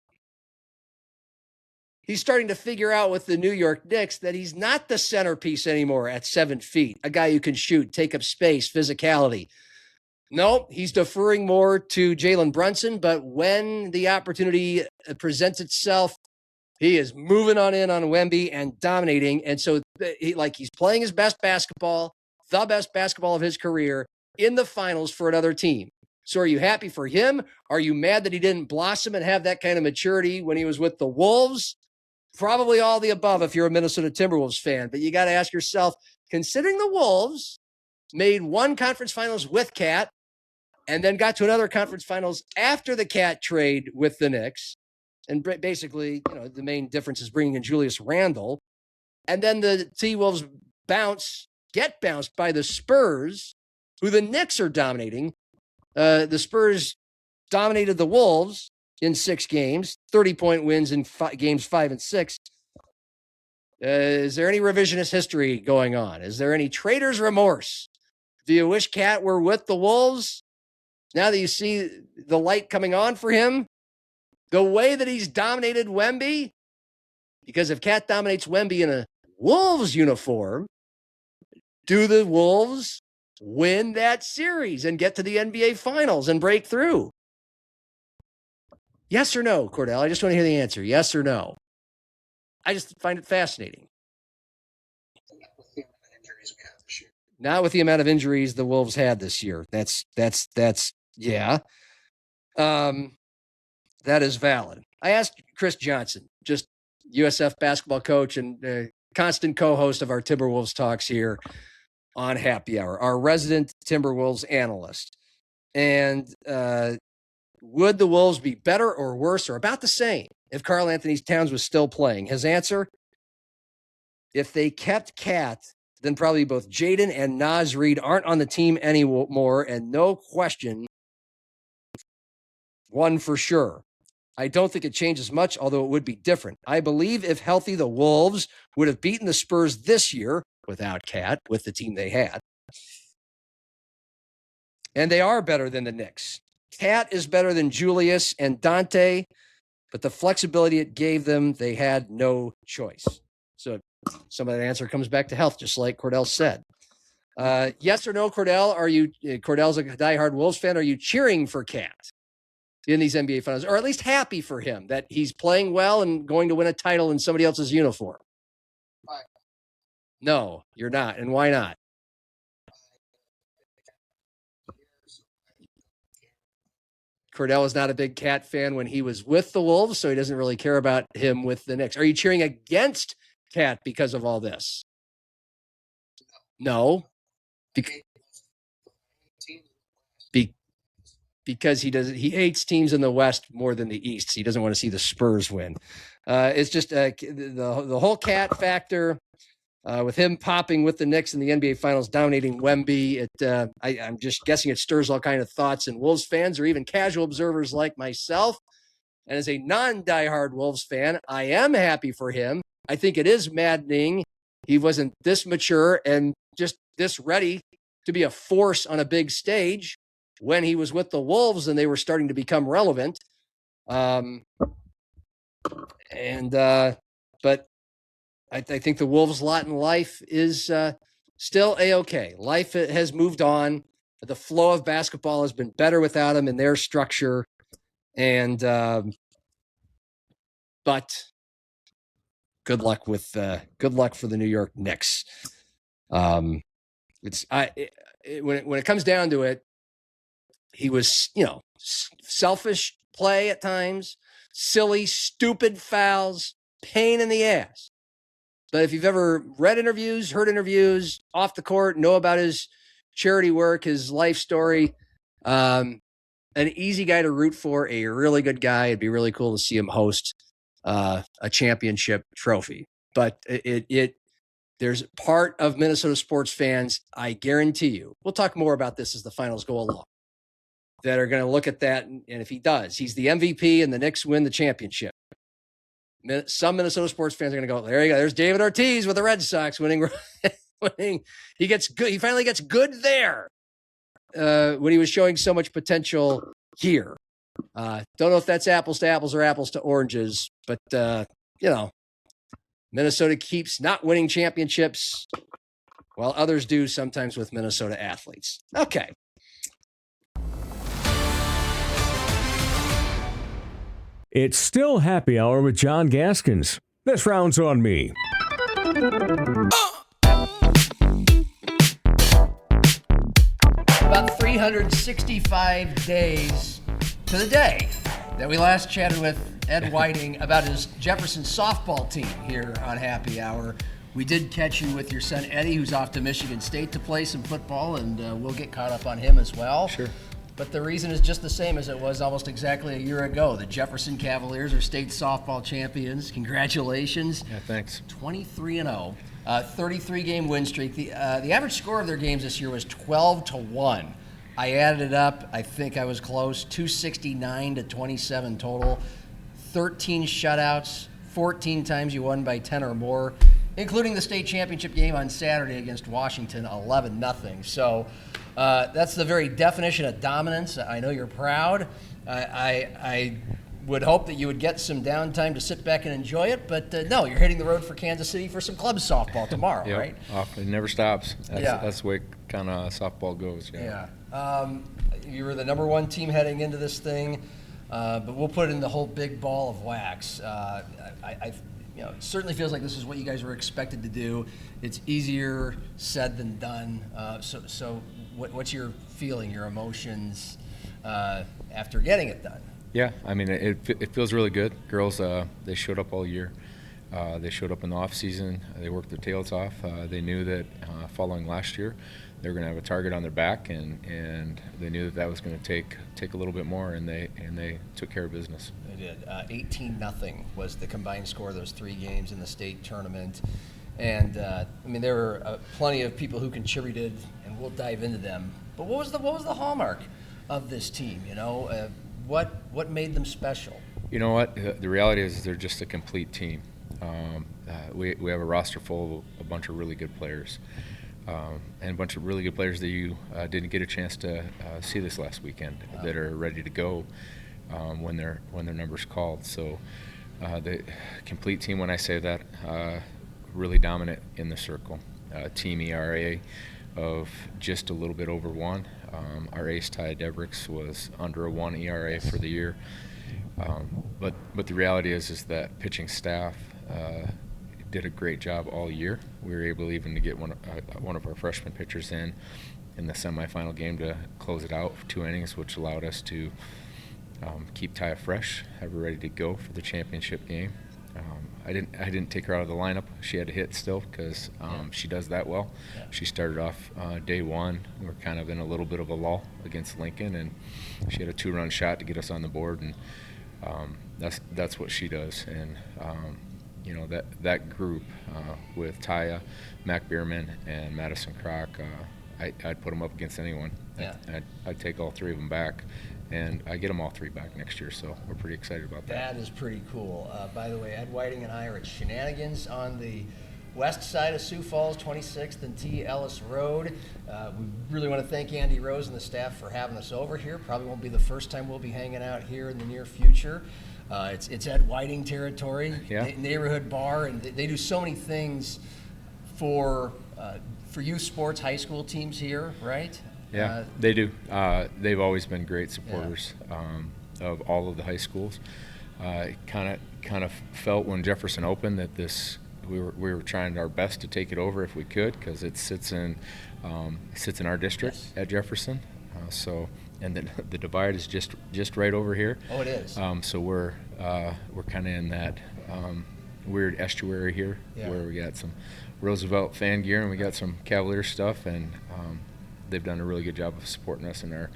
he's starting to figure out with the New York Knicks that he's not the centerpiece anymore at 7 feet, a guy who can shoot, take up space, physicality. No, he's deferring more to Jalen Brunson, but when the opportunity presents itself, he is moving on in on Wemby and dominating. And so he's playing his best basketball, the best basketball of his career in the finals for another team. So are you happy for him? Are you mad that he didn't blossom and have that kind of maturity when he was with the Wolves? Probably all the above if you're a Minnesota Timberwolves fan. But you got to ask yourself, considering the Wolves made one conference finals with Cat and then got to another conference finals after the Cat trade with the Knicks, and basically, the main difference is bringing in Julius Randle, and then the T-Wolves get bounced by the Spurs, who the Knicks are dominating. The Spurs dominated the Wolves in 6 games, 30-point wins in games 5 and 6. Is there any revisionist history going on? Is there any traitor's remorse? Do you wish Cat were with the Wolves? Now that you see the light coming on for him, the way that he's dominated Wemby, because if Cat dominates Wemby in a Wolves uniform, do the Wolves win that series and get to the NBA Finals and break through? Yes or no, Cordell? I just want to hear the answer. Yes or no? I just find it fascinating. Not with the amount of injuries the Wolves had this year. That's yeah. That is valid. I asked Chris Johnson, just USF basketball coach and constant co-host of our Timberwolves talks here on Happy Hour, our resident Timberwolves analyst. And would the Wolves be better or worse or about the same if Karl Anthony Towns was still playing? His answer, if they kept Cat, then probably both Jaden and Naz Reid aren't on the team anymore, and no question, one for sure. I don't think it changes much, although it would be different. I believe if healthy, the Wolves would have beaten the Spurs this year without Cat, with the team they had. And they are better than the Knicks. Cat is better than Julius and Dante, but the flexibility it gave them, they had no choice. So some of that answer comes back to health, just like Cordell said. Yes or no, Cordell? Cordell's a diehard Wolves fan. Are you cheering for Cat in these NBA finals, or at least happy for him that he's playing well and going to win a title in somebody else's uniform? No, you're not. And why not? Cordell was not a big Cat fan when he was with the Wolves, so he doesn't really care about him with the Knicks. Are you cheering against Cat because of all this? No. Because he hates teams in the West more than the East. He doesn't want to see the Spurs win. It's just the whole Cat factor with him popping with the Knicks in the NBA Finals, dominating Wemby. I'm just guessing it stirs all kinds of thoughts in Wolves fans or even casual observers like myself. And as a non-diehard Wolves fan, I am happy for him. I think it is maddening he wasn't this mature and just this ready to be a force on a big stage when he was with the Wolves and they were starting to become relevant. But I think the Wolves' lot in life is still A-okay. Life has moved on. The flow of basketball has been better without him in their structure. And but good luck for the New York Knicks. When it comes down to it, he was, selfish play at times, silly, stupid fouls, pain in the ass. But if you've ever read interviews, heard interviews off the court, know about his charity work, his life story, an easy guy to root for, a really good guy. It'd be really cool to see him host a championship trophy. But there's part of Minnesota sports fans, I guarantee you, we'll talk more about this as the finals go along, that are going to look at that. And if he does, he's the MVP and the Knicks win the championship. Some Minnesota sports fans are going to go, there you go. There's David Ortiz with the Red Sox winning. He gets good. He finally gets good there when he was showing so much potential here. Don't know if that's apples to apples or apples to oranges, but Minnesota keeps not winning championships while others do sometimes with Minnesota athletes. Okay. It's still happy hour with John Gaskins. This round's on me. About 365 days to the day that we last chatted with Ed Whiting about his Jefferson softball team here on Happy Hour. We did catch you with your son Eddie, who's off to Michigan State to play some football, and we'll get caught up on him as well. Sure. But the reason is just the same as it was almost exactly a year ago. The Jefferson Cavaliers are state softball champions. Congratulations. Yeah, thanks. 23-0, 33-game win streak. The average score of their games this year was 12-1. I added it up. I think I was close. 269-27 total. 13 shutouts. 14 times you won by 10 or more, including the state championship game on Saturday against Washington, 11-0. So that's the very definition of dominance. I know you're proud. I would hope that you would get some downtime to sit back and enjoy it, but no, you're hitting the road for Kansas City for some club softball tomorrow, yep. Right? It never stops. That's the way kind of softball goes. Yeah. You were the number one team heading into this thing, but we'll put it in the whole big ball of wax. It certainly feels like this is what you guys were expected to do. It's easier said than done. So what's your feeling, your emotions after getting it done? Yeah, I mean, it feels really good. Girls, they showed up all year. They showed up in the off season. They worked their tails off. They knew that following last year, they were going to have a target on their back, and they knew that was going to take a little bit more, and they took care of business. They did. 18-0 was the combined score of those 3 games in the state tournament. And there were plenty of people who contributed, and we'll dive into them. But what was the hallmark of this team? What made them special? You know what? The reality is they're just a complete team. We have a roster full of a bunch of really good players, and a bunch of really good players that you didn't get a chance to see this last weekend that are ready to go when their number's called. So the complete team, when I say that, really dominant in the circle. Team ERA of just a little bit over 1. Our ace, Taya Debricks, was under a 1 ERA for the year. But the reality is that pitching staff did a great job all year. We were able even to get one of our freshman pitchers in the semifinal game to close it out for 2 innings, which allowed us to keep Taya fresh, have her ready to go for the championship game. I didn't take her out of the lineup. She had to hit still because she does that well. Yeah. She started off day 1. We were kind of in a little bit of a lull against Lincoln, and she had a 2-run shot to get us on the board, and that's what she does. And that group with Taya, Mac Bierman, and Madison Kroc, I'd put them up against anyone. Yeah. I'd take all 3 of them back. And I get them all 3 back next year, so we're pretty excited about that. That is pretty cool. By the way, Ed Whiting and I are at Shenanigans on the west side of Sioux Falls, 26th and T. Ellis Road. We really want to thank Andy Rose and the staff for having us over here. Probably won't be the first time we'll be hanging out here in the near future. It's Ed Whiting territory, neighborhood bar, and they do so many things for youth sports, high school teams here, right? Yeah, they do. They've always been great supporters of all of the high schools. Kind of felt when Jefferson opened that we were trying our best to take it over if we could, because it sits in our district at Jefferson. And the divide is just right over here. Oh, it is. So we're kind of in that weird estuary here, where we got some Roosevelt fan gear and we got some Cavalier stuff, and they've done a really good job of supporting us in our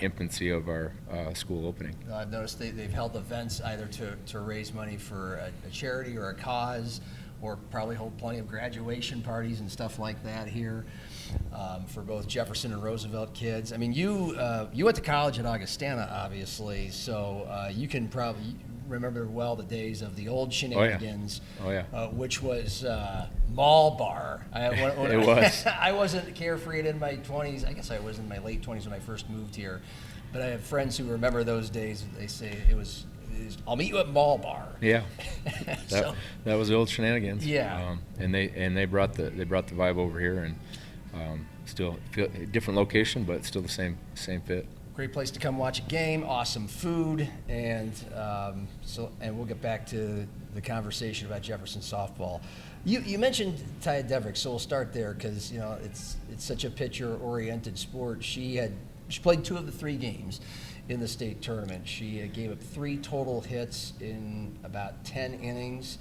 infancy of our school opening. I've noticed they've held events either to raise money for a charity or a cause, or probably hold plenty of graduation parties and stuff like that here for both Jefferson and Roosevelt kids. I mean, you went to college at Augustana, obviously, so you can probably remember well the days of the old Shenanigans, which was mall bar. It was. I wasn't carefree in my 20s. I guess I was in my late 20s when I first moved here. But I have friends who remember those days. They say it was I'll meet you at mall bar. Yeah, that was the old Shenanigans. Yeah, and they brought the vibe over here, and still different location, but still the same fit. Great place to come watch a game, awesome food, and we'll get back to the conversation about Jefferson softball. You mentioned Taya Debricks, so we'll start there because it's such a pitcher-oriented sport. She played 2 of the 3 games in the state tournament. She gave up 3 total hits in about 10 innings.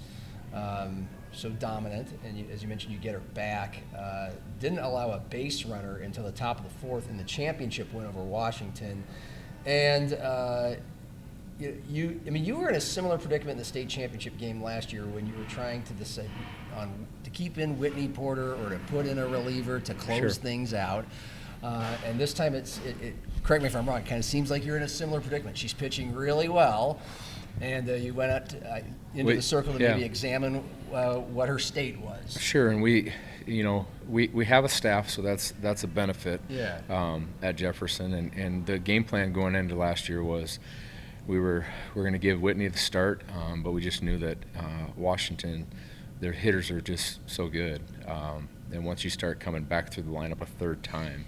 So dominant, and as you mentioned, you get her back. Didn't allow a base runner until the top of the 4th in the championship win over Washington. And you were in a similar predicament in the state championship game last year when you were trying to decide on to keep in Whitney Porter or to put in a reliever to close things out. And this time it correct me if I'm wrong, it kind of seems like you're in a similar predicament. She's pitching really well. And you went out into the circle to maybe examine what her state was. Sure, and we have a staff, so that's a benefit at Jefferson. And the game plan going into last year was we're going to give Whitney the start, but we just knew that Washington, their hitters are just so good. And once you start coming back through the lineup a 3rd time,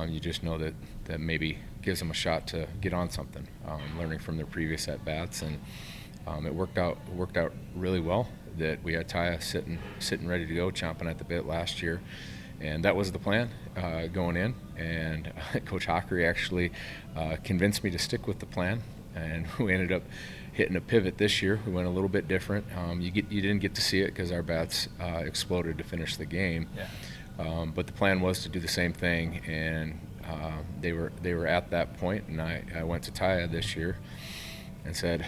you just know that maybe gives them a shot to get on something, learning from their previous at-bats. And it worked out really well that we had Taya sitting ready to go, chomping at the bit last year. And that was the plan going in. And Coach Hockery actually convinced me to stick with the plan. And we ended up hitting a pivot this year. We went a little bit different. You didn't get to see it because our bats exploded to finish the game. Yeah. But the plan was to do the same thing, and they were at that point. And I went to Taya this year and said,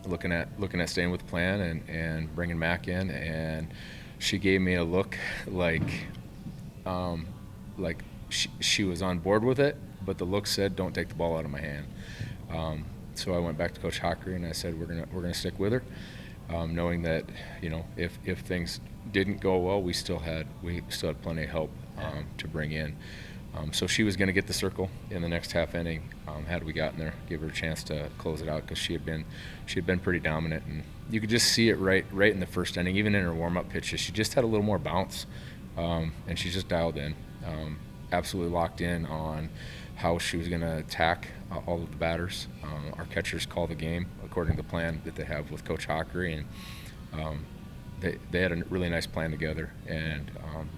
looking at staying with the plan and bringing Mac in, and she gave me a look like she was on board with it, but the look said, "Don't take the ball out of my hand." So I went back to Coach Hockery and I said, "We're gonna stick with her," knowing that if things didn't go well, we still had plenty of help to bring in. So she was going to get the circle in the next half inning. Had we gotten there, give her a chance to close it out because she had been pretty dominant, and you could just see it right in the first inning. Even in her warm-up pitches, she just had a little more bounce and she's just dialed in, absolutely locked in on how she was going to attack all of the batters. Our catchers call the game according to the plan that they have with Coach Hockery, and they had a really nice plan together, and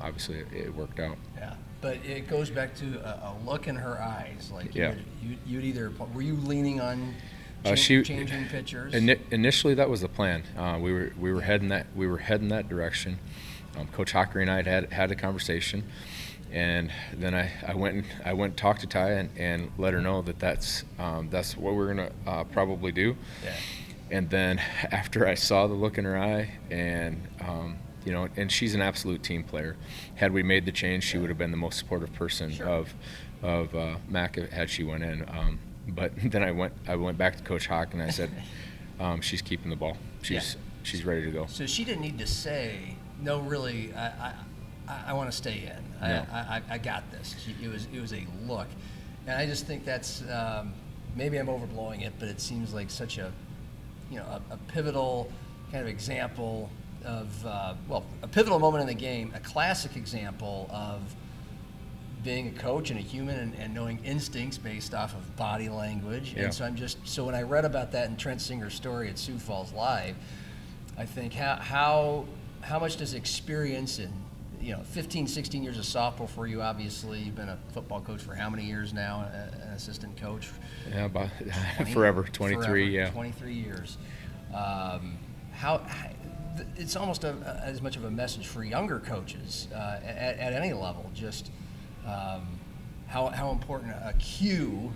obviously it worked out. Yeah, but it goes back to a look in her eyes. Like Yeah. you'd either, were you leaning on changing pitchers? Initially, that was the plan. We were heading that direction. Coach Hockery and I had a conversation, and then I went and talked to Ty and let her know that's what we're gonna probably do. Yeah. And then after I saw the look in her eye, and and she's an absolute team player. Had we made the change, she would have been the most supportive person of Mac had she went in. But then I went back to Coach Hawk and I said, she's keeping the ball. She's ready to go. So she didn't need to say, no, really, I want to stay in. No. I got this. It was a look, and I just think that's maybe I'm overblowing it, but it seems like such a pivotal kind of example of a pivotal moment in the game, a classic example of being a coach and a human and knowing instincts based off of body language. Yeah. And so when I read about that in Trent Singer's story at Sioux Falls Live, I think how much does experience in 15, 16 years of softball for you? Obviously, you've been a football coach for how many years now? An assistant coach? Yeah, about forever. 23. Forever, yeah. 23 years. It's almost as much of a message for younger coaches at any level. Just how important a cue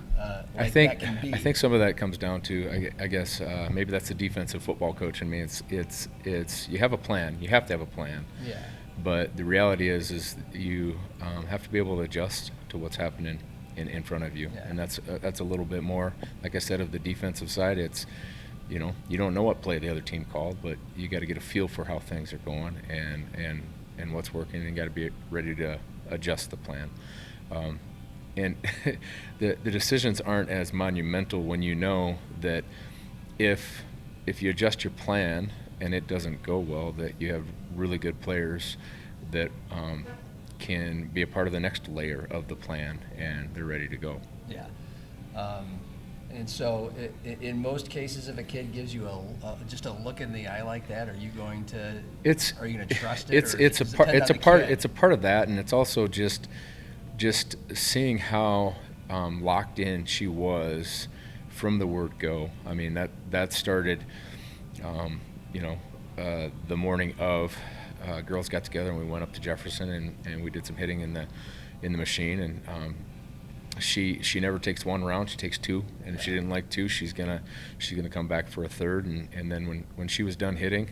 that can be. I think some of that comes down to I guess maybe that's the defensive football coach in me. It's you have a plan. You have to have a plan. Yeah. But the reality is you have to be able to adjust to what's happening in front of you, and that's a little bit more, like I said, of the defensive side. It's you don't know what play the other team called, but you got to get a feel for how things are going and what's working, and you got to be ready to adjust the plan. And the decisions aren't as monumental when you know that if you adjust your plan and it doesn't go well, that you have really good players that can be a part of the next layer of the plan, and they're ready to go. Yeah. And so, in most cases, if a kid gives you just a look in the eye like that, are you going to trust it? It's a part of that, and it's also just seeing how locked in she was from the word go. I mean, that started, the morning of girls got together and we went up to Jefferson and we did some hitting in the machine, and she never takes one round, she takes two, and if she didn't like two, she's gonna come back for a third, and then when she was done hitting,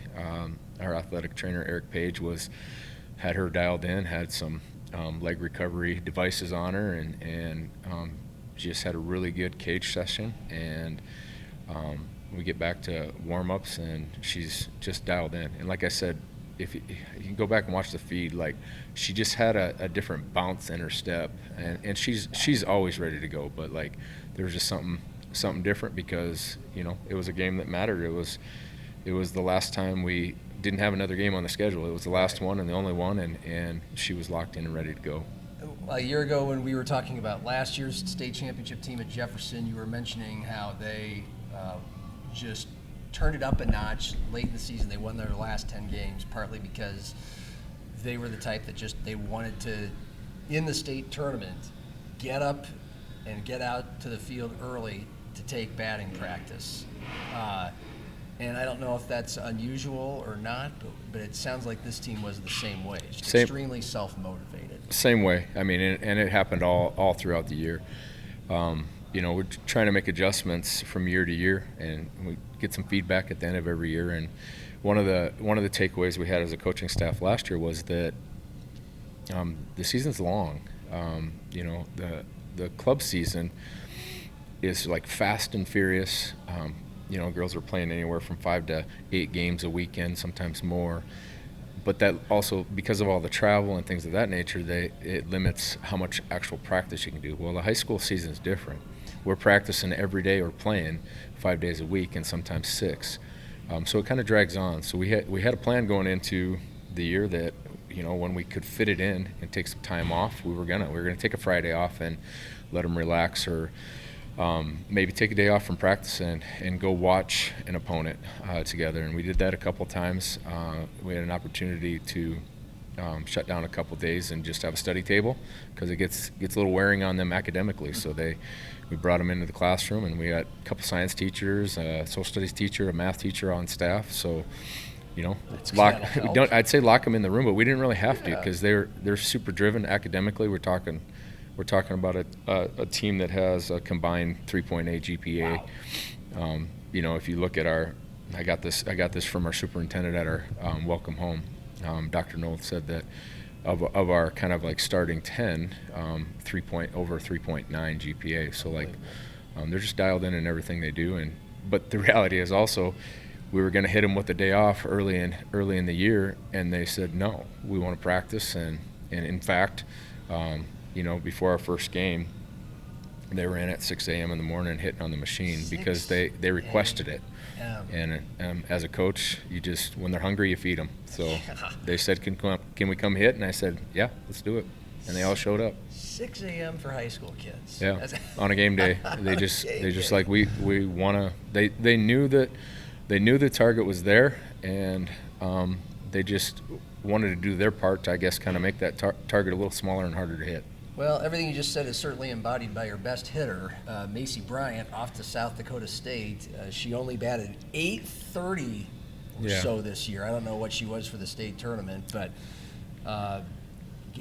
our athletic trainer Eric Page had her dialed in, had some leg recovery devices on her, and just had a really good cage session, and we get back to warm-ups and she's just dialed in. And like I said, if you can go back and watch the feed, like she just had a different bounce in her step, and she's always ready to go, but like there was just something different because it was a game that mattered. It was the last time we didn't have another game on the schedule. It was the last one and the only one, and she was locked in and ready to go. A year ago when we were talking about last year's state championship team at Jefferson, you were mentioning how they just turned it up a notch late in the season. They won their last 10 games, partly because they were the type that they wanted to, in the state tournament, get up and get out to the field early to take batting practice. And I don't know if that's unusual or not, but it sounds like this team was the same way, just extremely self-motivated. Same way. I mean, and it happened all throughout the year. We're trying to make adjustments from year to year, and we get some feedback at the end of every year. And one of the takeaways we had as a coaching staff last year was that the season's long. The club season is like fast and furious. Girls are playing anywhere from 5 to 8 games a weekend, sometimes more. But that also, because of all the travel and things of that nature, it limits how much actual practice you can do. Well, the high school season is different. We're practicing every day or playing 5 days a week and sometimes 6. So it kind of drags on. So we had a plan going into the year that, when we could fit it in and take some time off, we were gonna take a Friday off and let them relax, or maybe take a day off from practice and go watch an opponent together. And we did that a couple times. We had an opportunity to shut down a couple days and just have a study table, because it gets a little wearing on them academically. So we brought them into the classroom, and we got a couple science teachers, a social studies teacher, a math teacher on staff. So I'd say lock them in the room, but we didn't really have to, because they're super driven academically. We're talking about a team that has a combined 3.8 GPA. Wow. If you look at I got this from our superintendent at our welcome home. Dr. Knoll said that of our kind of like starting 10, over 3.9 GPA. So they're just dialed in everything they do. But the reality is also, we were going to hit them with a day off early in the year, and they said no, we want to practice. And in fact, before our first game, they were in at 6 a.m. in the morning hitting on the machine because they requested it. Yeah. And as a coach, when they're hungry, you feed them. So they said, can we come hit? And I said, yeah, let's do it. And they all showed up. 6 a.m. for high school kids. Yeah, on a game day. They just like, we want to. They knew the target was there, and they just wanted to do their part to, I guess, kind of make that target a little smaller and harder to hit. Well, everything you just said is certainly embodied by your best hitter, Macy Bryant, off to South Dakota State. She only batted .830 or so this year. I don't know what she was for the state tournament, but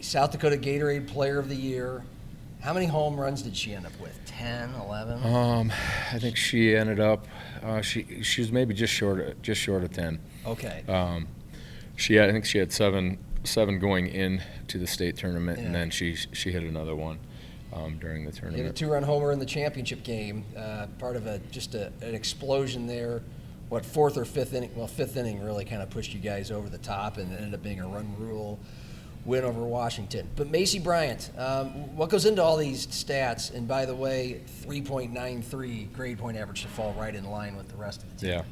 South Dakota Gatorade Player of the Year. How many home runs did she end up with? 10, 11? I think she ended up. She was maybe just short of 10. Okay. I think she had seven going in to the state tournament, and then she hit another one during the tournament. Hit a 2-run homer in the championship game, part of an explosion there. What, fourth or fifth inning? Well, fifth inning really kind of pushed you guys over the top, and it ended up being a run rule win over Washington. But Macy Bryant, what goes into all these stats? And by the way, 3.93 grade point average to fall right in line with the rest of the team.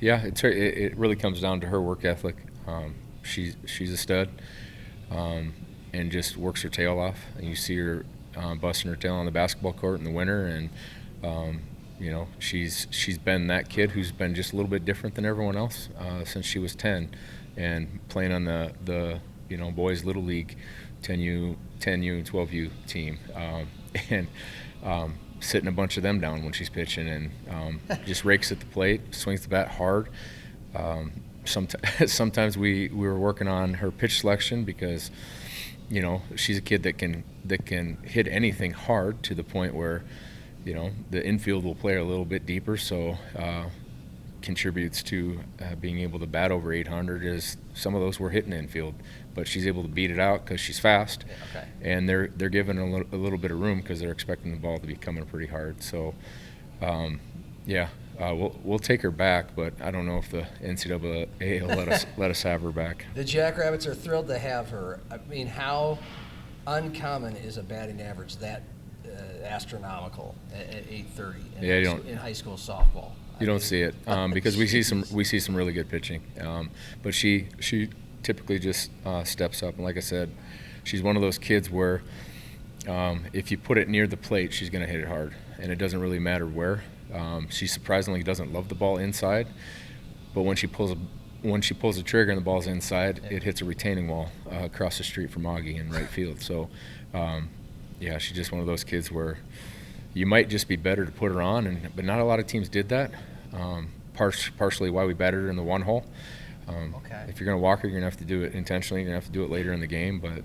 It really comes down to her work ethic. She's a stud, and just works her tail off. And you see her busting her tail on the basketball court in the winter, and she's been that kid who's been just a little bit different than everyone else since she was 10, and playing on the boys little league 10U and 12U team, and sitting a bunch of them down when she's pitching, and just rakes at the plate, swings the bat hard. Sometimes we were working on her pitch selection, because she's a kid that can hit anything hard to the point where the infield will play a little bit deeper, so contributes to being able to bat over 800 is some of those were hitting infield, but she's able to beat it out because she's fast. Okay. And they're giving a little bit of room because they're expecting the ball to be coming pretty hard. So we'll take her back, but I don't know if the NCAA will let us have her back. The Jackrabbits are thrilled to have her. I mean, how uncommon is a batting average that astronomical at 830 in high school softball? You don't see it because we see some really good pitching, but she typically just steps up. And like I said, she's one of those kids where if you put it near the plate, she's going to hit it hard, and it doesn't really matter where. She surprisingly doesn't love the ball inside, but when she pulls the trigger and the ball's inside, it hits a retaining wall across the street from Augie in right field. So, she's just one of those kids where you might just be better to put her on, but not a lot of teams did that. Partially why we batted her in the one hole. If you're going to walk her, you're going to have to do it intentionally. You're going to have to do it later in the game, but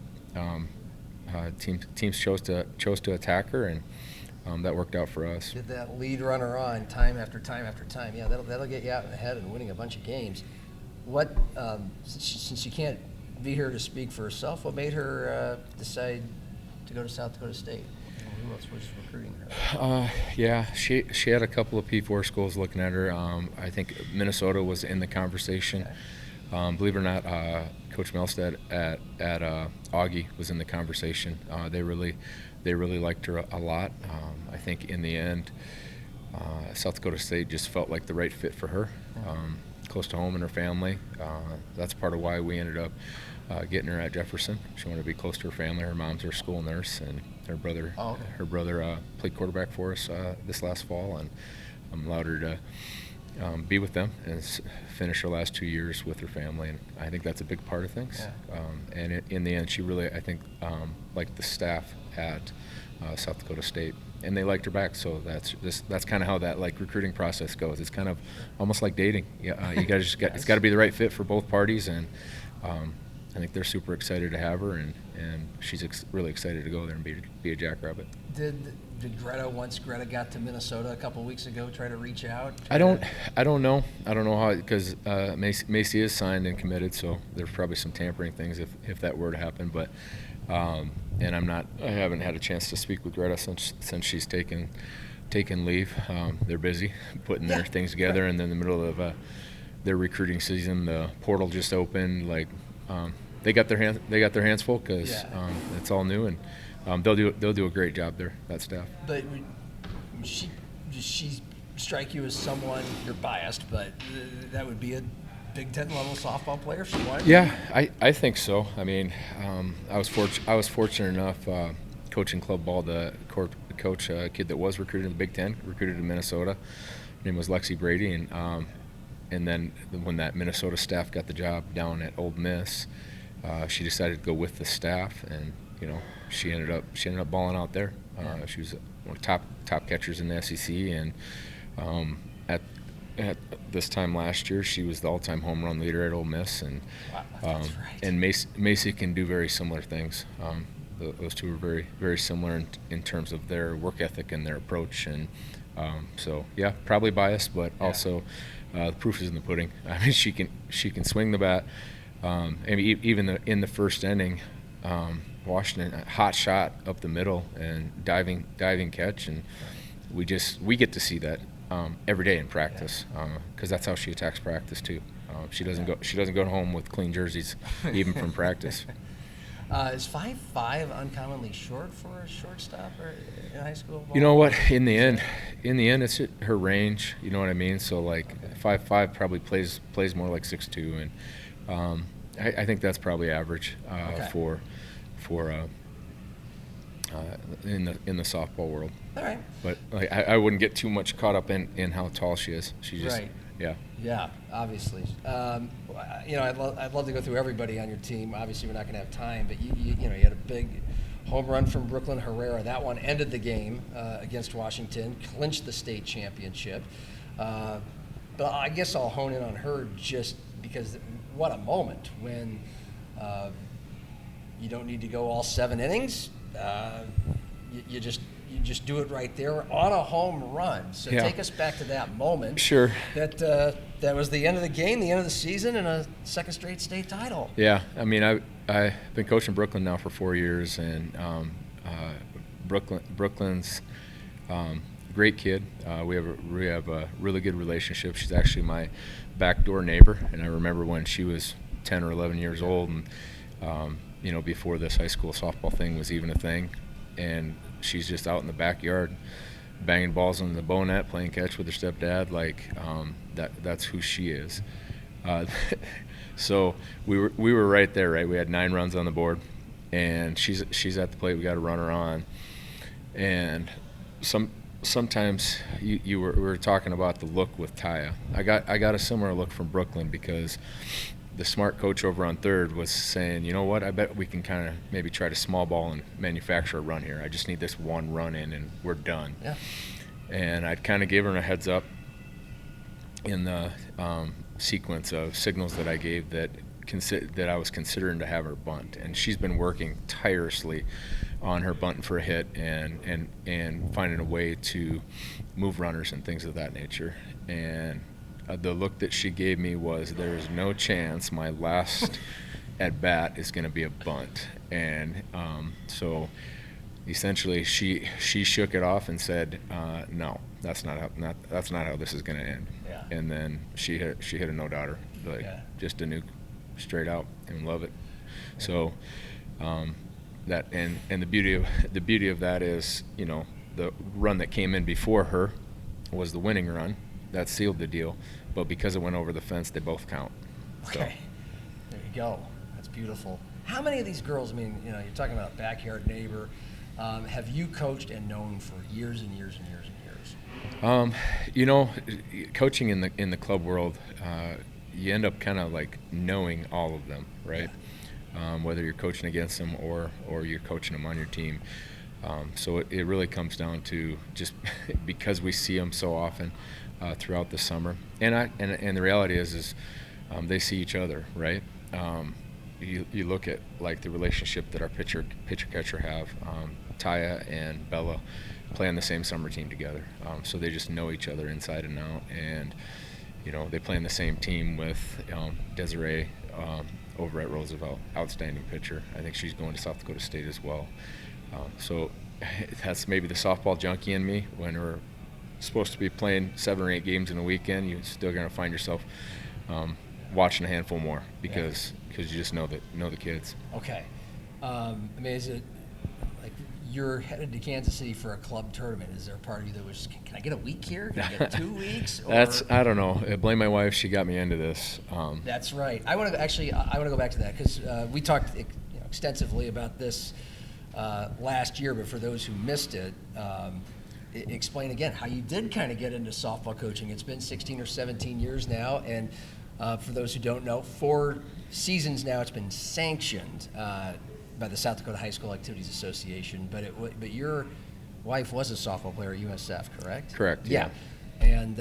teams chose to attack her, and that worked out for us. Did that lead runner on time after time after time. Yeah, that'll get you out in the head and winning a bunch of games. What, since you can't be here to speak for herself, what made her decide to go to South Dakota State? Who else was recruiting her? She had a couple of P4 schools looking at her. I think Minnesota was in the conversation. Okay. Believe it or not, Coach Melstead at Augie was in the conversation. They really liked her a lot. I think in the end, South Dakota State just felt like the right fit for her. close to home and her family. That's part of why we ended up getting her at Jefferson. She wanted to be close to her family. Her mom's her school nurse, and her brother played quarterback for us this last fall, and allowed her to be with them and finish her last 2 years with her family. And I think that's a big part of things. Yeah. And in the end, she really, I think, liked the staff at South Dakota State, and they liked her back. So that's kind of how that recruiting process goes. It's kind of almost like dating. Yeah, you guys it's got to be the right fit for both parties, and I think they're super excited to have her, and she's really excited to go there and be a Jackrabbit. Did Greta, once Greta got to Minnesota a couple weeks ago, try to reach out? I don't know how, because Macy is signed and committed, so there's probably some tampering things if that were to happen. But and I haven't had a chance to speak with Greta since she's taken leave. They're busy putting their things together, and then in the middle of their recruiting season, the portal just opened. They got their hands full because it's all new, and they'll do a great job there, that staff. But she strike you as someone, you're biased, but that would be a Big Ten level softball player if she wanted? Yeah, I think so. I mean, I was fortunate enough coaching club ball to coach a kid that was recruited in the Big Ten, recruited in Minnesota. Her name was Lexi Brady, and then when that Minnesota staff got the job down at Ole Miss, she decided to go with the staff, and she ended up balling out there. She was one of the top catchers in the SEC, and at this time last year, she was the all-time home run leader at Ole Miss, and right. And Macy can do very similar things. Those two are very, very similar in terms of their work ethic and their approach, and so yeah, probably biased, but also the proof is in the pudding. I mean, she can swing the bat. I mean, even in the first inning, Washington, a hot shot up the middle and diving catch, and we get to see that every day in practice, because that's how she attacks practice too. She doesn't go home with clean jerseys, even from practice. Is 5'5" uncommonly short for a shortstop or in high school ball? You know what? In the end, it's her range. You know what I mean? So 5'5" probably plays more like 6'2", and I think that's probably average for in the softball world. All right. But I wouldn't get too much caught up in how tall she is. She's just right. Yeah. Yeah, obviously. I'd love to go through everybody on your team. Obviously, we're not going to have time, but you had a big home run from Brooklyn Herrera. That one ended the game against Washington, clinched the state championship. But I guess I'll hone in on her just because what a moment when you don't need to go all 7 innings. You just do it right there on a home run. So take us back to that moment. Sure. That was the end of the game, the end of the season, and a second straight state title. Yeah, I mean, I've been coaching Brooklyn now for 4 years, and Brooklyn's great kid. We have a really good relationship. She's actually my backdoor neighbor, and I remember when she was 10 or 11 years old, and before this high school softball thing was even a thing, and she's just out in the backyard banging balls on the bow net, playing catch with her stepdad. That's who she is. So we were right there, right? We had 9 runs on the board, and she's at the plate. We got a runner on, and sometimes we were talking about the look with Taya. I got a similar look from Brooklyn because the smart coach over on third was saying, you know what, I bet we can kind of maybe try to small ball and manufacture a run here. I just need this one run in and we're done. Yeah. And I'd kind of give her a heads up in the sequence of signals that I gave that I was considering to have her bunt. And she's been working tirelessly on her bunting for a hit and finding a way to move runners and things of that nature. And the look that she gave me was, there is no chance my last at bat is going to be a bunt. And so essentially she shook it off and said, no, that's not how this is going to end. Yeah. And then she hit a no-doubter, just a nuke straight out, and love it. Yeah. So that and the beauty of that is, the run that came in before her was the winning run. that sealed the deal. But because it went over the fence, they both count. Okay, there you go. That's beautiful. How many of these girls? I mean, you know, you're talking about a backyard neighbor. Have you coached and known for years and years and years and years? You know, coaching in the club world, you end up kind of like knowing all of them, right? Whether you're coaching against them or you're coaching them on your team. So it really comes down to just because we see them so often throughout the summer, and the reality is they see each other, right? You look at like the relationship that our pitcher catcher have. Taya and Bella play on the same summer team together, so they just know each other inside and out. And you know, they play in the same team with Desiree over at Roosevelt, outstanding pitcher. I think she's going to South Dakota State as well. So that's maybe the softball junkie in me. When we're supposed to be playing 7 or 8 games in a weekend, you're still going to find yourself watching a handful more because you just know the kids. Okay. I mean, is it like you're headed to Kansas City for a club tournament? Is there a part of you that was, can I get a week here? Can I get 2 weeks? Or? I don't know. Blame my wife. She got me into this. That's right. I want to go back to that because we talked extensively about this last year, but for those who missed it, explain again how you did kind of get into softball coaching. It's been 16 or 17 years now, and for those who don't know, 4 seasons now it's been sanctioned by the South Dakota High School Activities Association. But your wife was a softball player at USF, correct? Correct. Yeah. And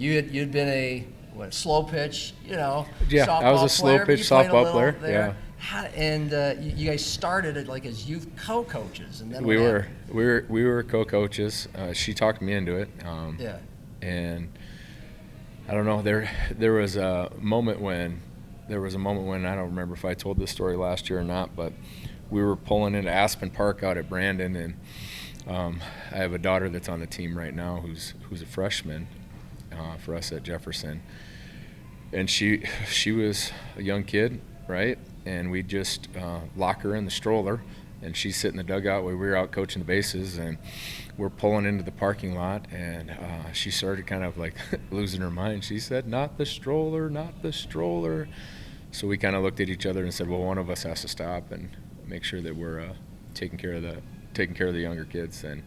you'd been a slow pitch, Yeah, I was a slow pitch softball player. There. Yeah. You guys started as youth co-coaches, and then we were co-coaches. She talked me into it. Yeah. And I don't know. There was a moment when I don't remember if I told this story last year or not, but we were pulling into Aspen Park out at Brandon, and I have a daughter that's on the team right now who's a freshman for us at Jefferson, and she was a young kid, right? And we just lock her in the stroller, and she's sitting in the dugout while we were out coaching the bases, and we're pulling into the parking lot, and she started kind of like losing her mind. She said, "Not the stroller, not the stroller." So we kind of looked at each other and said, well, one of us has to stop and make sure that we're taking care of the younger kids. And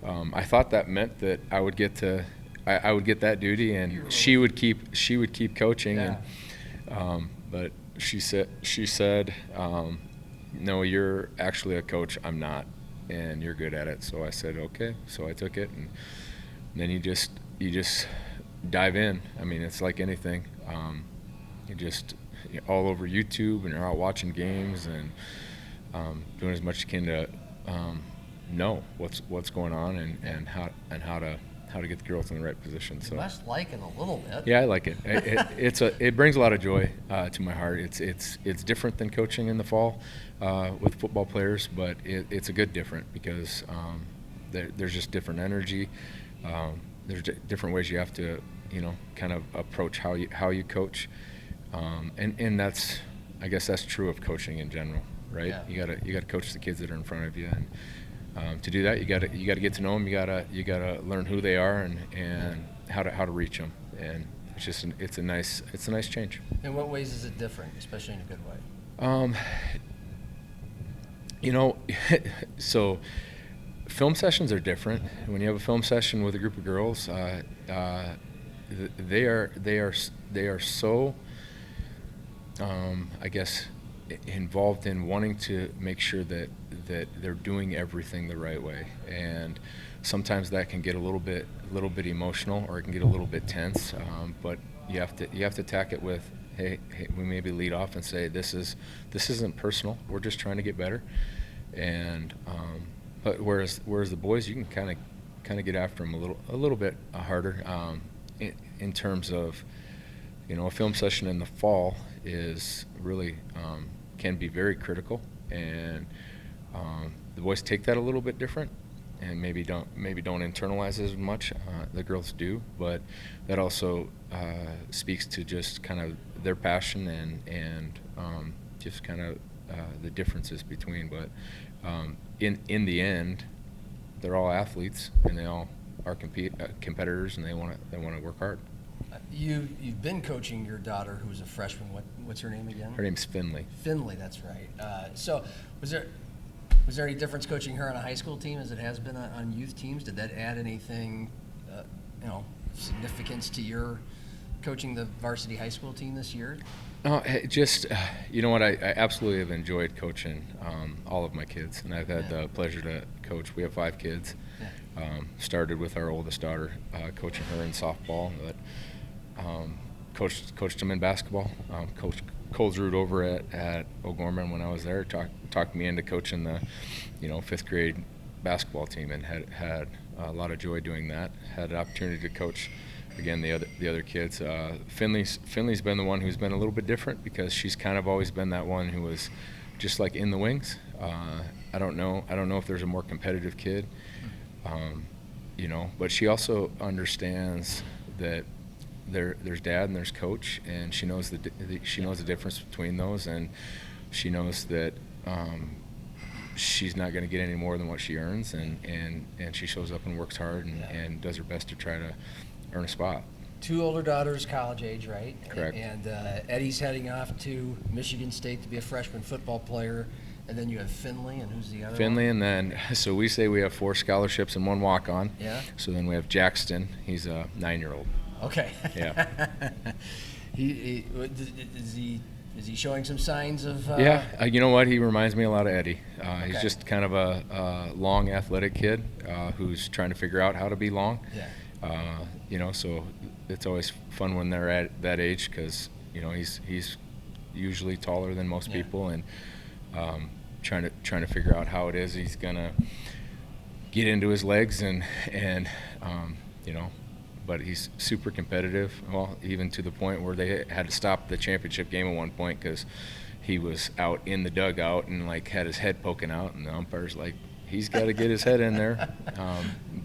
I thought that meant that I would get that duty, and she would keep coaching. Yeah. And but she said, no, you're actually a coach. I'm not, and you're good at it. So I said, okay. So I took it, and then you just dive in. I mean, it's like anything. You're all over YouTube, and you're out watching games and doing as much as you can to know what's going on and how to get the girls in the right position. So you must like it a little bit. Yeah, I like it. It brings a lot of joy to my heart. It's different than coaching in the fall with football players, but it's a good different because there's just different energy. There's different ways you have to kind of approach how you coach. And I guess that's true of coaching in general, right? Yeah. You gotta coach the kids that are in front of you, and to do that, you gotta get to know them. You gotta learn who they are and how to reach them. And it's a nice change. In what ways is it different, especially in a good way? So film sessions are different. When you have a film session with a group of girls, they are so. I guess involved in wanting to make sure that they're doing everything the right way, and sometimes that can get a little bit emotional, or it can get a little bit tense. But you have to tack it with, hey, we maybe lead off and say this isn't personal. We're just trying to get better, and but whereas the boys, you can kind of get after them a little bit harder in terms of. A film session in the fall is really can be very critical, and the boys take that a little bit different, and maybe don't internalize as much. The girls do, but that also speaks to just kind of their passion and just kind of the differences between. But in the end, they're all athletes, and they all are competitors, and they want to work hard. You've been coaching your daughter, who's a freshman. What's her name again? Her name's Finley. Finley, that's right. So was there any difference coaching her on a high school team as it has been on youth teams? Did that add anything, significance to your coaching the varsity high school team this year? You know what? I absolutely have enjoyed coaching all of my kids, and I've had the pleasure to coach. We have 5 kids. Yeah. Started with our oldest daughter, coaching her in softball, but coached them in basketball. Coached Colesrud over at O'Gorman when I was there. Talked me into coaching the 5th grade basketball team, and had a lot of joy doing that. Had an opportunity to coach again the other kids. Finley's been the one who's been a little bit different, because she's kind of always been that one who was just like in the wings. I don't know if there's a more competitive kid, but she also understands that there's dad and there's coach, and she knows the difference between those, and she knows that she's not going to get any more than what she earns, and she shows up and works hard and does her best to try to earn a spot. 2 older daughters, college age, right? Correct. And Eddie's heading off to Michigan State to be a freshman football player. And then you have Finley, and who's the other Finley, one? and then, so we say we have 4 scholarships and 1 walk-on. Yeah. So then we have Jackson. He's a 9-year-old. Okay. Yeah. Is he showing some signs of? Yeah. You know what? He reminds me a lot of Eddie. Okay. He's just kind of a long, athletic kid who's trying to figure out how to be long. Yeah. So it's always fun when they're at that age, because he's usually taller than most people, and trying to figure out how it is he's gonna get into his legs, and but he's super competitive. Well, even to the point where they had to stop the championship game at one point because he was out in the dugout and had his head poking out, and the umpire's like, he's got to get his head in there,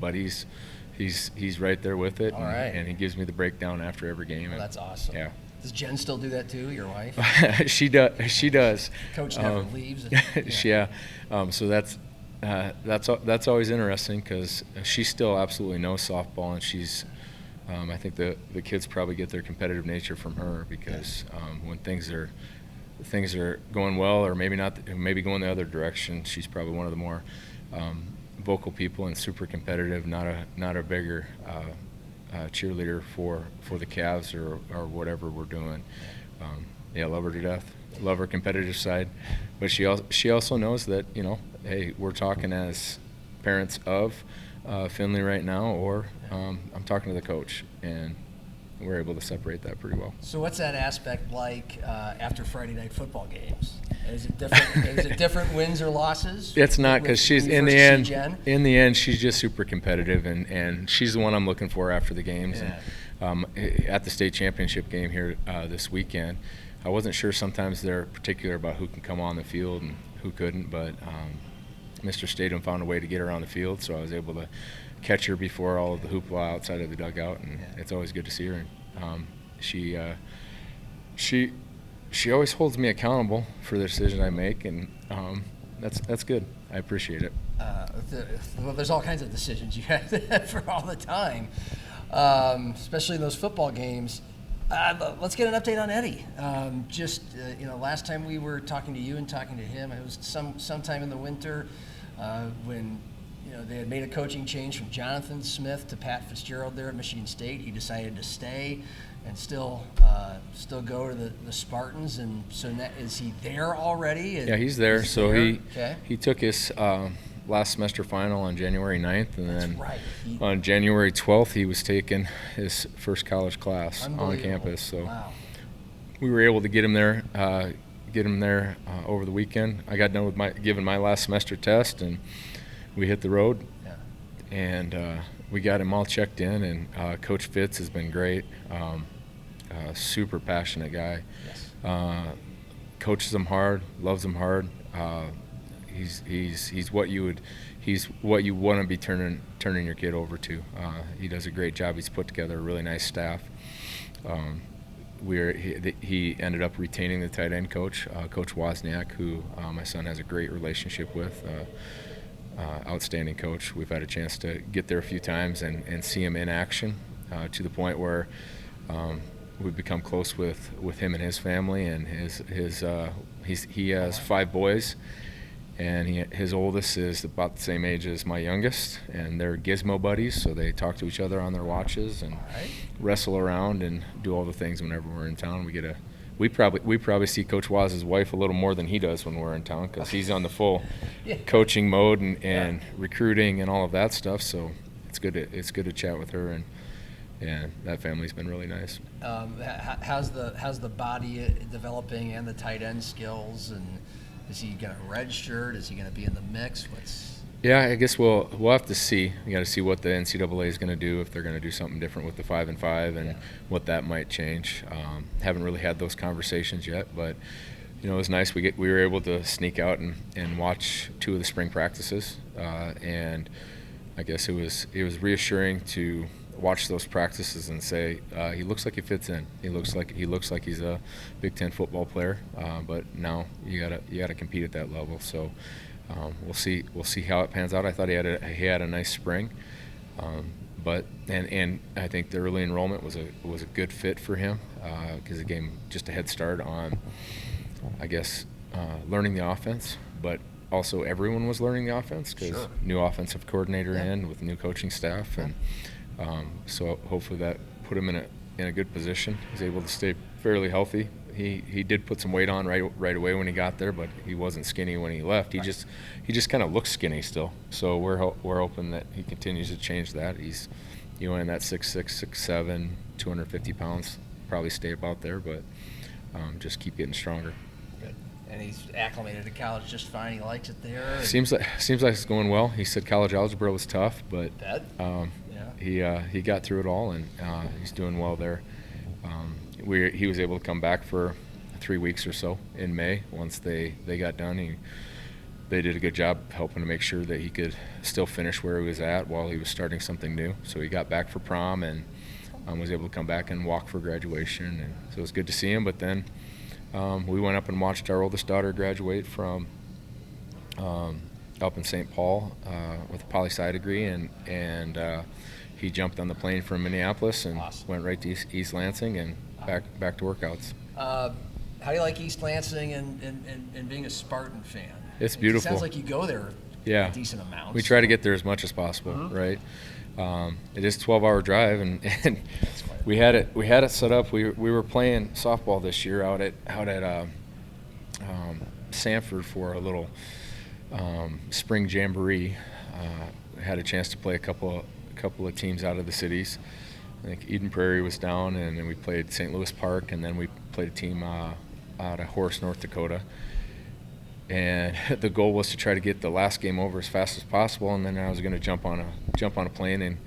but he's right there with it. All right. And he gives me the breakdown after every game. Well, that's awesome. Yeah. Does Jen still do that too, your wife? She does. Coach never leaves. Yeah. So that's always interesting, because she still absolutely knows softball, and she's. I think the kids probably get their competitive nature from her, because when things are going well, or maybe going the other direction, she's probably one of the more vocal people and super competitive. Not a bigger cheerleader for the Cavs or whatever we're doing. Love her to death. Love her competitive side, but she also knows that hey, we're talking as parents of Finley right now, or I'm talking to the coach, and we're able to separate that pretty well. So what's that aspect like after Friday night football games? Is it different? Is it different wins or losses? It's not, because she's in the end she's just super competitive, and she's the one I'm looking for after the games. Yeah. And, at the state championship game here this weekend, I wasn't sure sometimes they're particular about who can come on the field and who couldn't, but Mr. Stadium found a way to get her on the field, so I was able to catch her before all of the hoopla outside of the dugout, and it's always good to see her. And she always holds me accountable for the decisions I make, and that's good. I appreciate it. Well, there's all kinds of decisions you have for all the time, especially in those football games. Let's get an update on Eddie. Last time we were talking to you and talking to him, it was sometime in the winter when they had made a coaching change from Jonathan Smith to Pat Fitzgerald there at Michigan State. He decided to stay and still go to the Spartans. And so is he there already? Yeah, he's there. So he took his last semester final on January 9th, and then on January 12th he was taking his first college class on campus. So we were able to get him there over the weekend. I got done with giving my last semester test, and we hit the road. And we got him all checked in, and Coach Fitz has been great. Super passionate guy. Yes. Coaches them hard, loves them hard. He's what you want to be turning your kid over to. He does a great job. He's put together a really nice staff. He ended up retaining the tight end coach, Coach Wozniak, who my son has a great relationship with. outstanding coach. We've had a chance to get there a few times and see him in action to the point where we've become close with him and his family. And he has 5 boys, and his oldest is about the same age as my youngest, and they're gizmo buddies, so they talk to each other on their watches and wrestle around and do all the things whenever we're in town. We probably see Coach Waz's wife a little more than he does when we're in town, because he's on the full coaching mode and recruiting and all of that stuff. So it's good to chat with her, and that family's been really nice. How's the body developing and the tight end skills? And is he going to redshirt? Is he going to be in the mix? Yeah, I guess we'll have to see. We got to see what the NCAA is going to do, if they're going to do something different with the 5-and-5 and what that might change. Haven't really had those conversations yet, but it was nice. We were able to sneak out and watch 2 of the spring practices, and I guess it was reassuring to watch those practices and say he looks like he fits in. He looks like he's a Big Ten football player, but now you gotta compete at that level. So. We'll see how it pans out. I thought he had a nice spring, but I think the early enrollment was a good fit for him, because it gave him just a head start on, I guess, learning the offense. But also everyone was learning the offense, because new offensive coordinator in with new coaching staff, and so hopefully that put him in a good position. He's able to stay fairly healthy. He did put some weight on right away when he got there, but he wasn't skinny when he left. He just kind of looks skinny still. So we're hoping that he continues to change that. He's in that 6'6", 6'7", 250 pounds. Probably stay about there, but just keep getting stronger. Good. And he's acclimated to college just fine. He likes it there. Seems like it's going well. He said college algebra was tough, but he got through it all, and he's doing well there. He was able to come back for 3 weeks or so in May. Once they got done, they did a good job helping to make sure that he could still finish where he was at while he was starting something new. So he got back for prom and was able to come back and walk for graduation. And so it was good to see him. But then we went up and watched our oldest daughter graduate from up in St. Paul with a poli-sci degree, and he jumped on the plane from Minneapolis and went right to East Lansing and back to workouts. How do you like East Lansing and being a Spartan fan? It's beautiful. It sounds like you go there a decent amount. We try to get there as much as possible, right? It is a 12-hour drive, and we had it set up. We were playing softball this year out at Sanford for a little spring jamboree. Had a chance to play a couple of teams out of the cities. I think Eden Prairie was down, and then we played St. Louis Park, and then we played a team out of Horace, North Dakota. And the goal was to try to get the last game over as fast as possible, and then I was going to jump on a plane and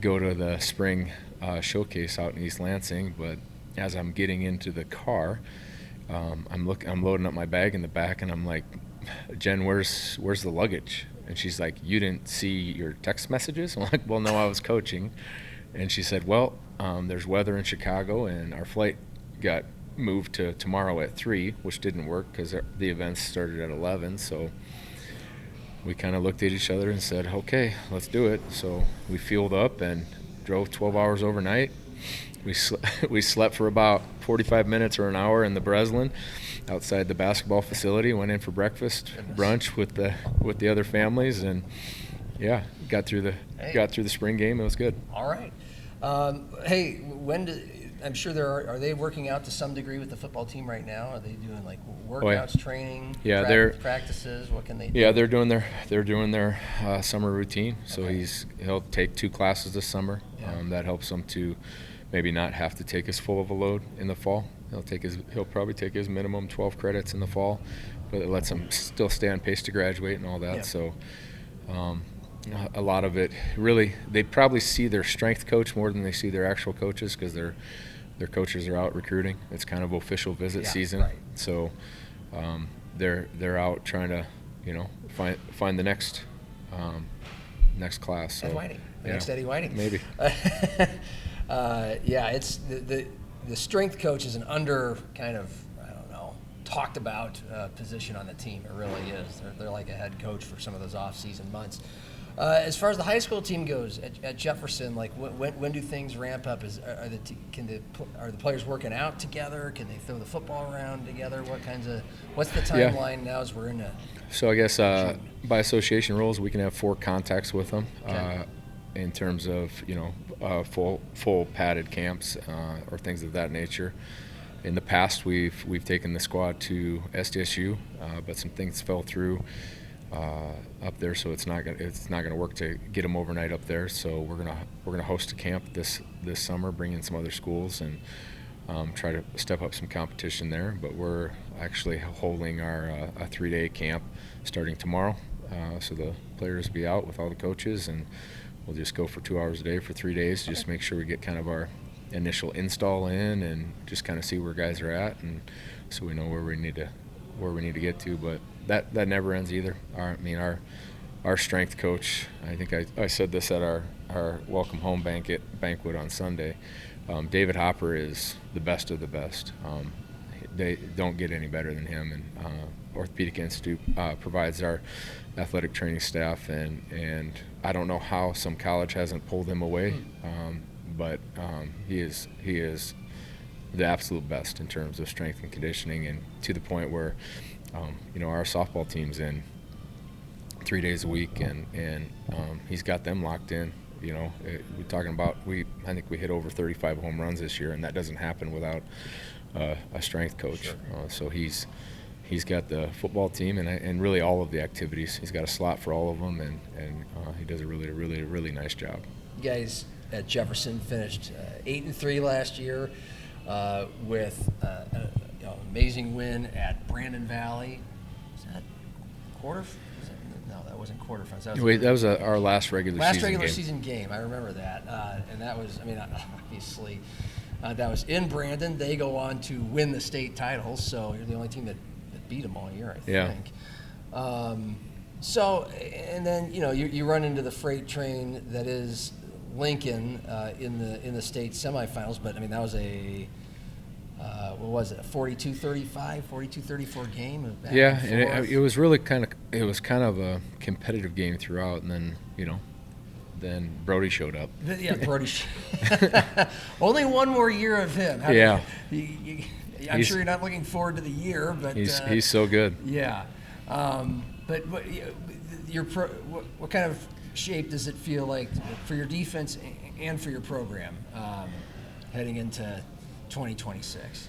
go to the spring showcase out in East Lansing. But as I'm getting into the car, I'm loading up my bag in the back, and I'm like, Jen, where's the luggage? And she's like, you didn't see your text messages? I'm like, well, no, I was coaching. And she said, well, there's weather in Chicago, and our flight got moved to tomorrow at 3, which didn't work because the events started at 11. So we kind of looked at each other and said, okay, let's do it. So we fueled up and drove 12 hours overnight. We slept for about 45 minutes or an hour in the Breslin outside the basketball facility, went in for breakfast, brunch with the other families, and got through the spring game. It was good. All right. Hey, I'm sure are they working out to some degree with the football team right now? Are they doing like workouts, training, practices? What can they do? Yeah, they're doing their summer routine. So he'll take 2 classes this summer. That helps him to maybe not have to take as full of a load in the fall. He'll probably take his minimum 12 credits in the fall, but it lets him still stay on pace to graduate and all that. Yeah. So a lot of it really, they probably see their strength coach more than they see their actual coaches, because their coaches are out recruiting. It's kind of official visit season. Right. So they're out trying to find the next class. So, Ed Whiting. Next Eddie Whiting. Maybe. It's the strength coach is an under kind of, I don't know, talked about position on the team. It really is. They're like a head coach for some of those off-season months. As far as the high school team goes at Jefferson, like when do things ramp up? Are the players working out together? Can they throw the football around together? What's the timeline now as we're in a? So I guess by association rules, we can have 4 contacts with them in terms of full padded camps or things of that nature. In the past, we've taken the squad to SDSU, but some things fell through up there, so it's not gonna work to get them overnight up there. So we're gonna host a camp this summer, bring in some other schools and try to step up some competition there. But we're actually holding our a 3-day camp starting tomorrow, so the players will be out with all the coaches, and we'll just go for 2 hours a day for 3 days, just to make sure we get kind of our initial install in and just kind of see where guys are at, and so we know where we need to get to. But that never ends either. Our strength coach, I think I said this at our welcome home banquet on Sunday, David Hopper is the best of the best. They don't get any better than him, and Orthopedic Institute provides our athletic training staff, and I don't know how some college hasn't pulled him away, but he is the absolute best in terms of strength and conditioning, and to the point where our softball team's in 3 days a week, and he's got them locked in. We're talking about I think we hit over 35 home runs this year, and that doesn't happen without a strength coach. Sure. So he's got the football team and really all of the activities. He's got a slot for all of them, and he does a really nice job. You guys at Jefferson finished 8-3 last year with an amazing win at Brandon Valley. Was that quarter? No, that wasn't quarterfinals. That was our last regular season game. I remember that, and that was, obviously, that was in Brandon. They go on to win the state title, so you're the only team that beat them all year, I think. So, and then you run into the freight train that is Lincoln in the state semifinals, but that was a what was it, a 42-35, 42-34 game? Yeah, and it was really kind of a competitive game throughout, and then then Brody showed up. Yeah, Brody. Only one more year of him. I'm sure you're not looking forward to the year, but he's so good. Yeah, but what kind of shape does it feel like for your defense and for your program heading into 2026?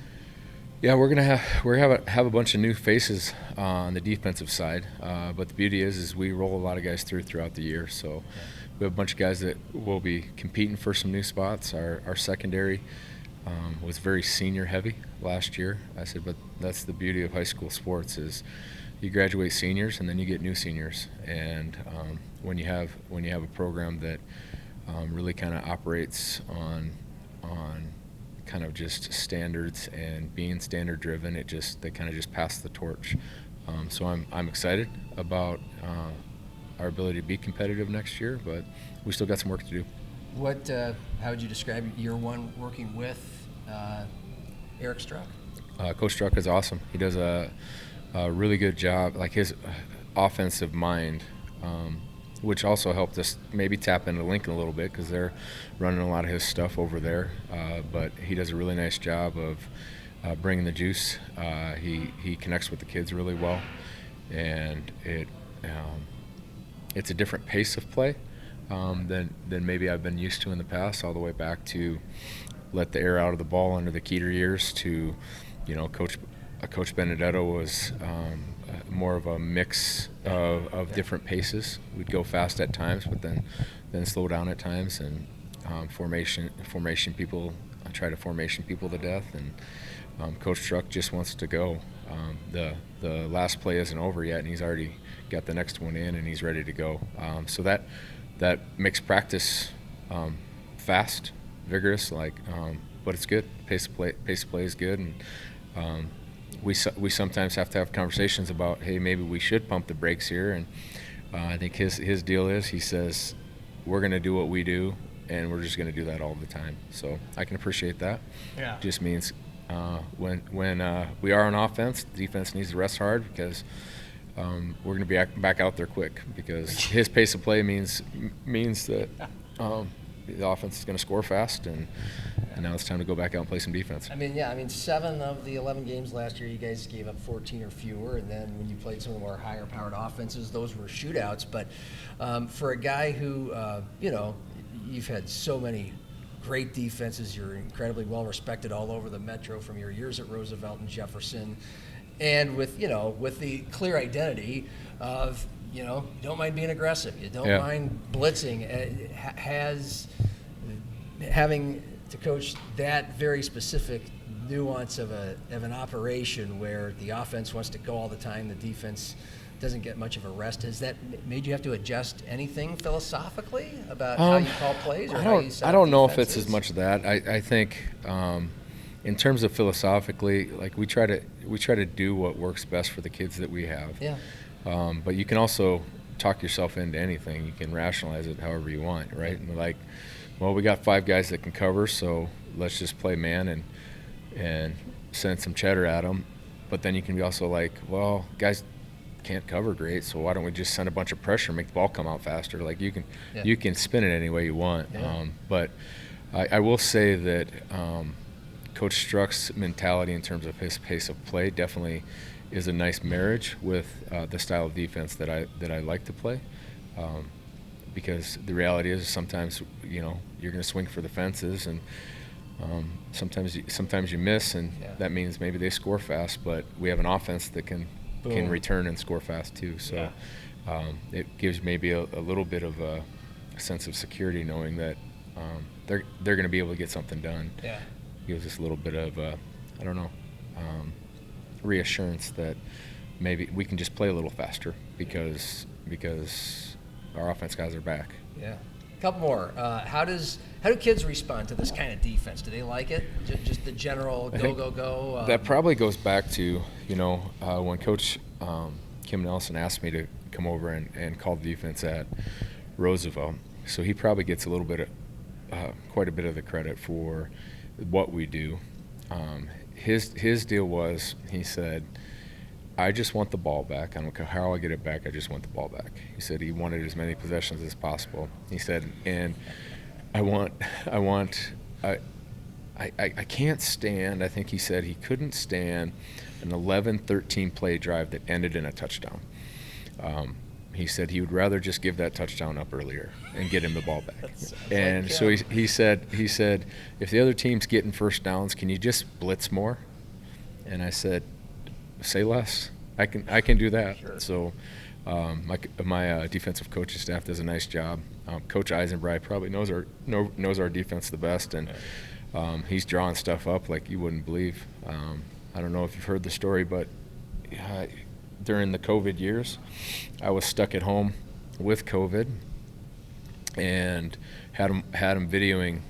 Yeah, we're gonna have a bunch of new faces on the defensive side, but the beauty is we roll a lot of guys throughout the year. So we have a bunch of guys that will be competing for some new spots. Our secondary was very senior heavy last year. I said, but that's the beauty of high school sports is you graduate seniors and then you get new seniors. And when you have a program that really kind of operates on kind of just standards and being standard driven, they kind of just pass the torch. So I'm excited about our ability to be competitive next year, but we still got some work to do. How would you describe year one working with Eric Struck? Coach Struck is awesome. He does a really good job. Like his offensive mind, which also helped us maybe tap into Lincoln a little bit because they're running a lot of his stuff over there. But he does a really nice job of bringing the juice. He connects with the kids really well, and it's a different pace of play than maybe I've been used to in the past, all the way back to let the air out of the ball under the Keeter years to, Coach Benedetto was more of a mix of different paces. We'd go fast at times, but then slow down at times, and formation people. I try to formation people to death, and Coach Struck just wants to go. The last play isn't over yet, and he's already got the next one in, and he's ready to go. So that makes practice fast, vigorous, but it's good. Pace of play is good, and we sometimes have to have conversations about, hey, maybe we should pump the brakes here. And I think his deal is, he says, we're going to do what we do, and we're just going to do that all the time. So I can appreciate that. Yeah. Just means when we are on offense, the defense needs to rest hard because we're going to be back out there quick because his pace of play means that the offense is going to score fast, and now it's time to go back out and play some defense. I mean, 7 of the 11 games last year, you guys gave up 14 or fewer, and then when you played some of the more higher-powered offenses, those were shootouts. But for a guy who, you've had so many great defenses, you're incredibly well-respected all over the Metro from your years at Roosevelt and Jefferson, and with the clear identity of, you don't mind being aggressive, you don't mind blitzing, having to coach that very specific nuance of an operation where the offense wants to go all the time, the defense doesn't get much of a rest. Has that made you have to adjust anything philosophically about how you call plays or how you set I don't know if defenses? it's as much of that. I think in terms of philosophically, like we try to do what works best for the kids that we have. Yeah. But you can also talk yourself into anything. You can rationalize it however you want, right? And like, well, we got 5 guys that can cover, so let's just play man and send some cheddar at them. But then you can be also like, well, guys can't cover great, so why don't we just send a bunch of pressure and make the ball come out faster? Like you can spin it any way you want. Yeah. But I will say that Coach Struck's mentality in terms of his pace of play definitely is a nice marriage with the style of defense that I like to play. Because the reality is sometimes you're going to swing for the fences, and sometimes you miss, and that means maybe they score fast. But we have an offense that can return and score fast too. So it gives maybe a little bit of a sense of security knowing that they're going to be able to get something done. Yeah, gives us a little bit of reassurance that maybe we can just play a little faster because our offense guys are back. Yeah. A couple more. How do kids respond to this kind of defense? Do they like it? Just the general go? That probably goes back to, when Coach Kim Nelson asked me to come over and call the defense at Roosevelt. So he probably gets a little bit of, quite a bit of the credit for what we do. His deal was, he said, I just want the ball back. I don't care how I get it back. I just want the ball back. He said he wanted as many possessions as possible. He said, and I can't stand, I think he said he couldn't stand an 11-13 play drive that ended in a touchdown. He said he would rather just give that touchdown up earlier and get him the ball back. And so he said, if the other team's getting first downs, can you just blitz more? And I said, say less. I can do that. Sure. So my defensive coaching staff does a nice job. Coach Eisenbright probably knows our defense the best, and he's drawing stuff up like you wouldn't believe. I don't know if you've heard the story, but during the COVID years, I was stuck at home with COVID and had him videoing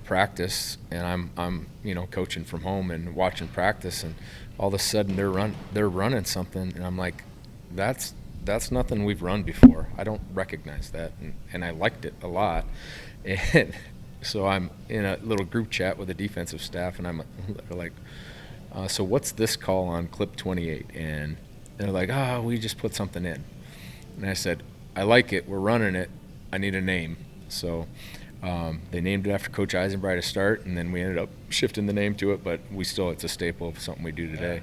practice, and I'm coaching from home and watching practice, and all of a sudden they're running something, and I'm like, that's nothing we've run before. I don't recognize that, and I liked it a lot. And so I'm in a little group chat with the defensive staff, and I'm like, so what's this call on clip 28? And they're like, we just put something in. And I said, I like it. We're running it. I need a name. So they named it after Coach Eisenbright to start, and then we ended up shifting the name to it, but it's a staple of something we do today.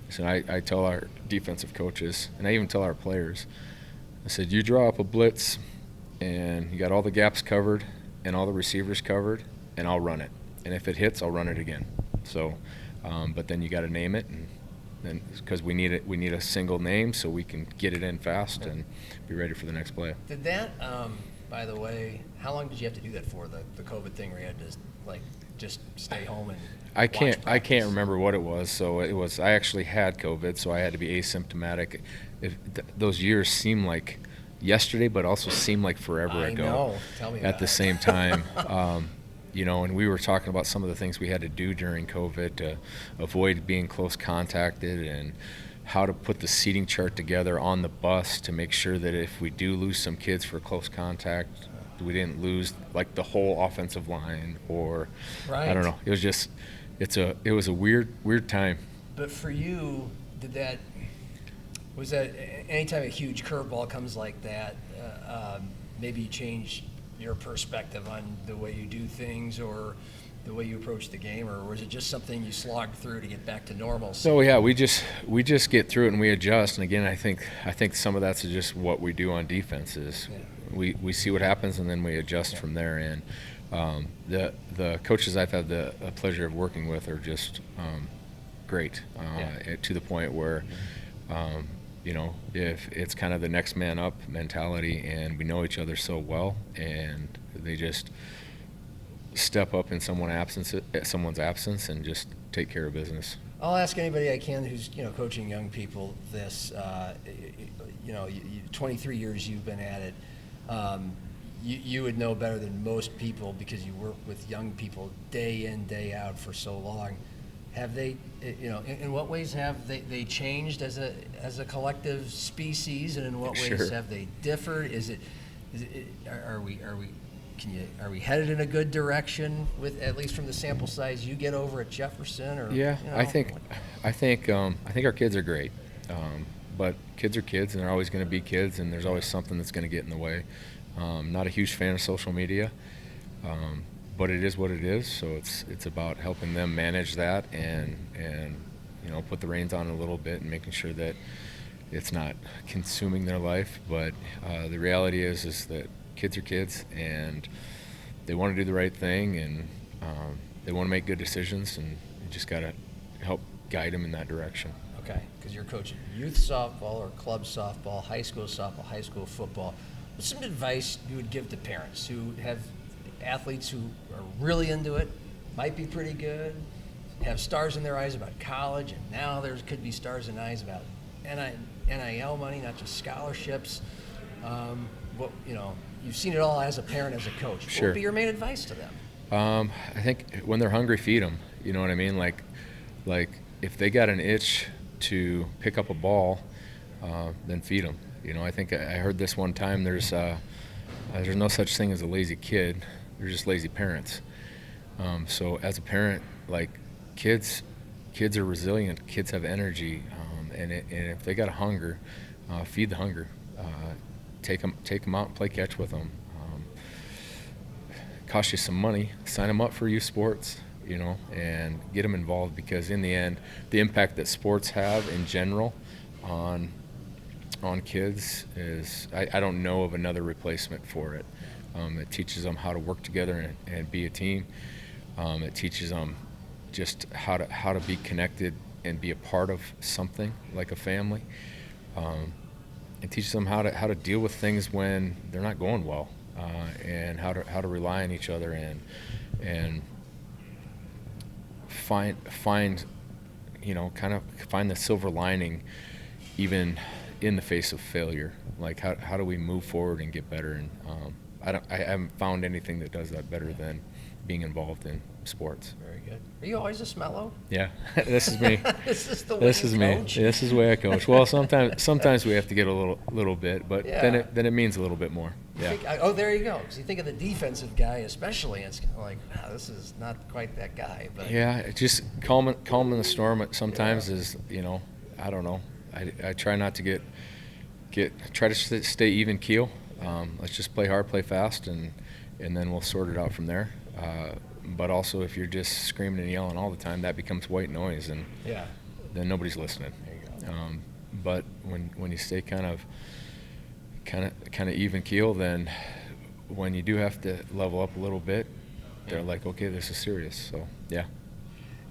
So I tell our defensive coaches, and I even tell our players, I said, you draw up a blitz, and you got all the gaps covered and all the receivers covered, and I'll run it. And if it hits, I'll run it again. So, but then you got to name it, and then because we need a single name so we can get it in fast and be ready for the next play. Did that, by the way, how long did you have to do that for, the COVID thing where you had to just stay home and I can't remember what it was. So I actually had COVID, so I had to be asymptomatic. Those years seem like yesterday, but also seem like forever ago. I know. Tell me at the same time. And we were talking about some of the things we had to do during COVID to avoid being close contacted, and how to put the seating chart together on the bus to make sure that if we do lose some kids for close contact, we didn't lose like the whole offensive line, or right. I don't know. It was just it was a weird time. But for you, was that anytime a huge curveball comes like that, maybe you change your perspective on the way you do things or the way you approach the game, or was it just something you slogged through to get back to normal? So yeah, we just get through it and we adjust. And again, I think some of that's just what we do on defense is we see what happens and then we adjust from there. And the coaches I've had the pleasure of working with are just great to the point where if it's kind of the next man up mentality and we know each other so well and they just step up in someone's absence and just take care of business. I'll ask anybody I can who's coaching young people this. 23 years you've been at it. You would know better than most people because you work with young people day in, day out for so long. Have they, in what ways have they changed as a collective species, and in what ways have they differed? Are we headed in a good direction with, at least from the sample size you get over at Jefferson? Or I think our kids are great, but kids are kids and they're always going to be kids, and there's always something that's going to get in the way. Not a huge fan of social media. But it is what it is, so it's about helping them manage that and put the reins on a little bit and making sure that it's not consuming their life. But the reality is that kids are kids and they want to do the right thing and they want to make good decisions, and you just got to help guide them in that direction. Okay, because you're coaching youth softball or club softball, high school softball, high school football. What's some advice you would give to parents who have athletes who are really into it, might be pretty good, have stars in their eyes about college, and now there could be stars in eyes about NIL money, not just scholarships. You've seen it all as a parent, as a coach. Sure. What would be your main advice to them? I think when they're hungry, feed them. You know what I mean? Like if they got an itch to pick up a ball, then feed them. I think I heard this one time. There's no such thing as a lazy kid. They're just lazy parents. So as a parent, kids are resilient. Kids have energy, and if they got a hunger, feed the hunger. Take them out and play catch with them. Cost you some money. Sign them up for youth sports, and get them involved, because in the end, the impact that sports have in general on kids is I don't know of another replacement for it. It teaches them how to work together and be a team. It teaches them just how to be connected and be a part of something like a family. It teaches them how to deal with things when they're not going well, and how to rely on each other and find the silver lining even in the face of failure. How do we move forward and get better? And I haven't found anything that does that better than being involved in sports. Very good. Are you always a smello? Yeah, this is me. This is the way you coach? This is the way I coach. Well, sometimes we have to get a little bit, but then it means a little bit more. Yeah. There you go. Because you think of the defensive guy, especially, and it's kind of like, wow, this is not quite that guy. But yeah, just calming the storm. Sometimes is I don't know. I try not to try to stay even keel. Let's just play hard, play fast, and then we'll sort it out from there. But also, if you're just screaming and yelling all the time, that becomes white noise, and then nobody's listening. There you go. But when you stay kind of even keel, then when you do have to level up a little bit, they're like, okay, this is serious. So yeah.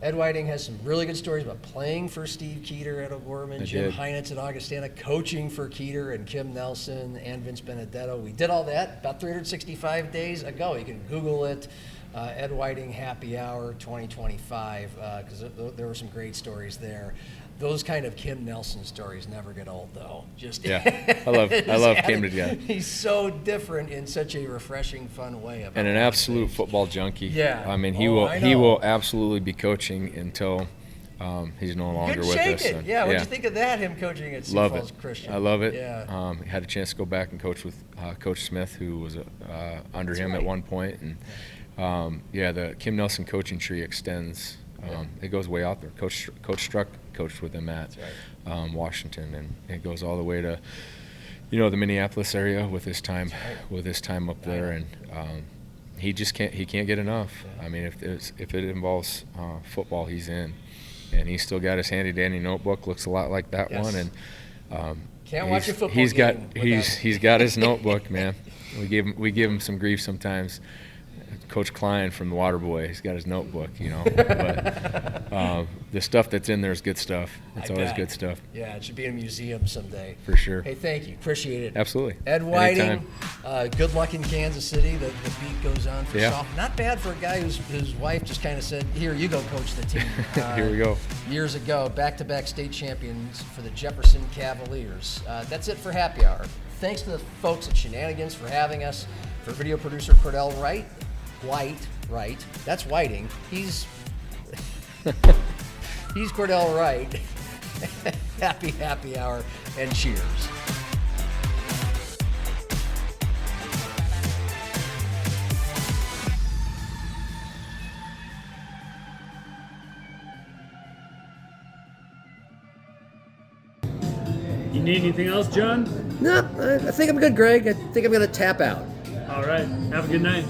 Ed Whiting has some really good stories about playing for Steve Keeter at O'Gorman, Jim Heinitz at Augustana, coaching for Keeter and Kim Nelson and Vince Benedetto. We did all that about 365 days ago. You can Google it, Ed Whiting Happy Hour 2025, because there were some great stories there. Those kind of Kim Nelson stories never get old, though. I love Kim together. He's so different in such a refreshing, fun way. And an absolute football junkie. Yeah. I mean, he will absolutely be coaching until he's no longer with us. What'd you think of that? Him coaching at Sioux Falls Christian. I love it. Yeah. Had a chance to go back and coach with Coach Smith, who was under him at one point, and the Kim Nelson coaching tree extends It goes way out there. Coach Struck coached with him at Washington, and it goes all the way to the Minneapolis area with his time up there, and he can't get enough. I mean, if it involves football, he's in, and he's still got his handy dandy notebook. Looks a lot like that one, and can't watch a football he's game. He's got his notebook, man. We give him some grief sometimes. Coach Klein from the Waterboy, he's got his notebook, but the stuff that's in there is good stuff. It's always good stuff. Yeah, it should be in a museum someday. For sure. Hey, thank you. Appreciate it. Absolutely. Ed Whiting, good luck in Kansas City. The beat goes on for soft. Not bad for a guy whose wife just kind of said, here, you go coach the team. Here we go. Years ago, back-to-back state champions for the Jefferson Cavaliers. That's it for Happy Hour. Thanks to the folks at Shenanigans for having us. For video producer Cordell White, that's Whiting. He's Cordell Wright. Happy hour and cheers. You need anything else, John? No, I think I'm good, Greg. I think I'm going to tap out. All right. Have a good night.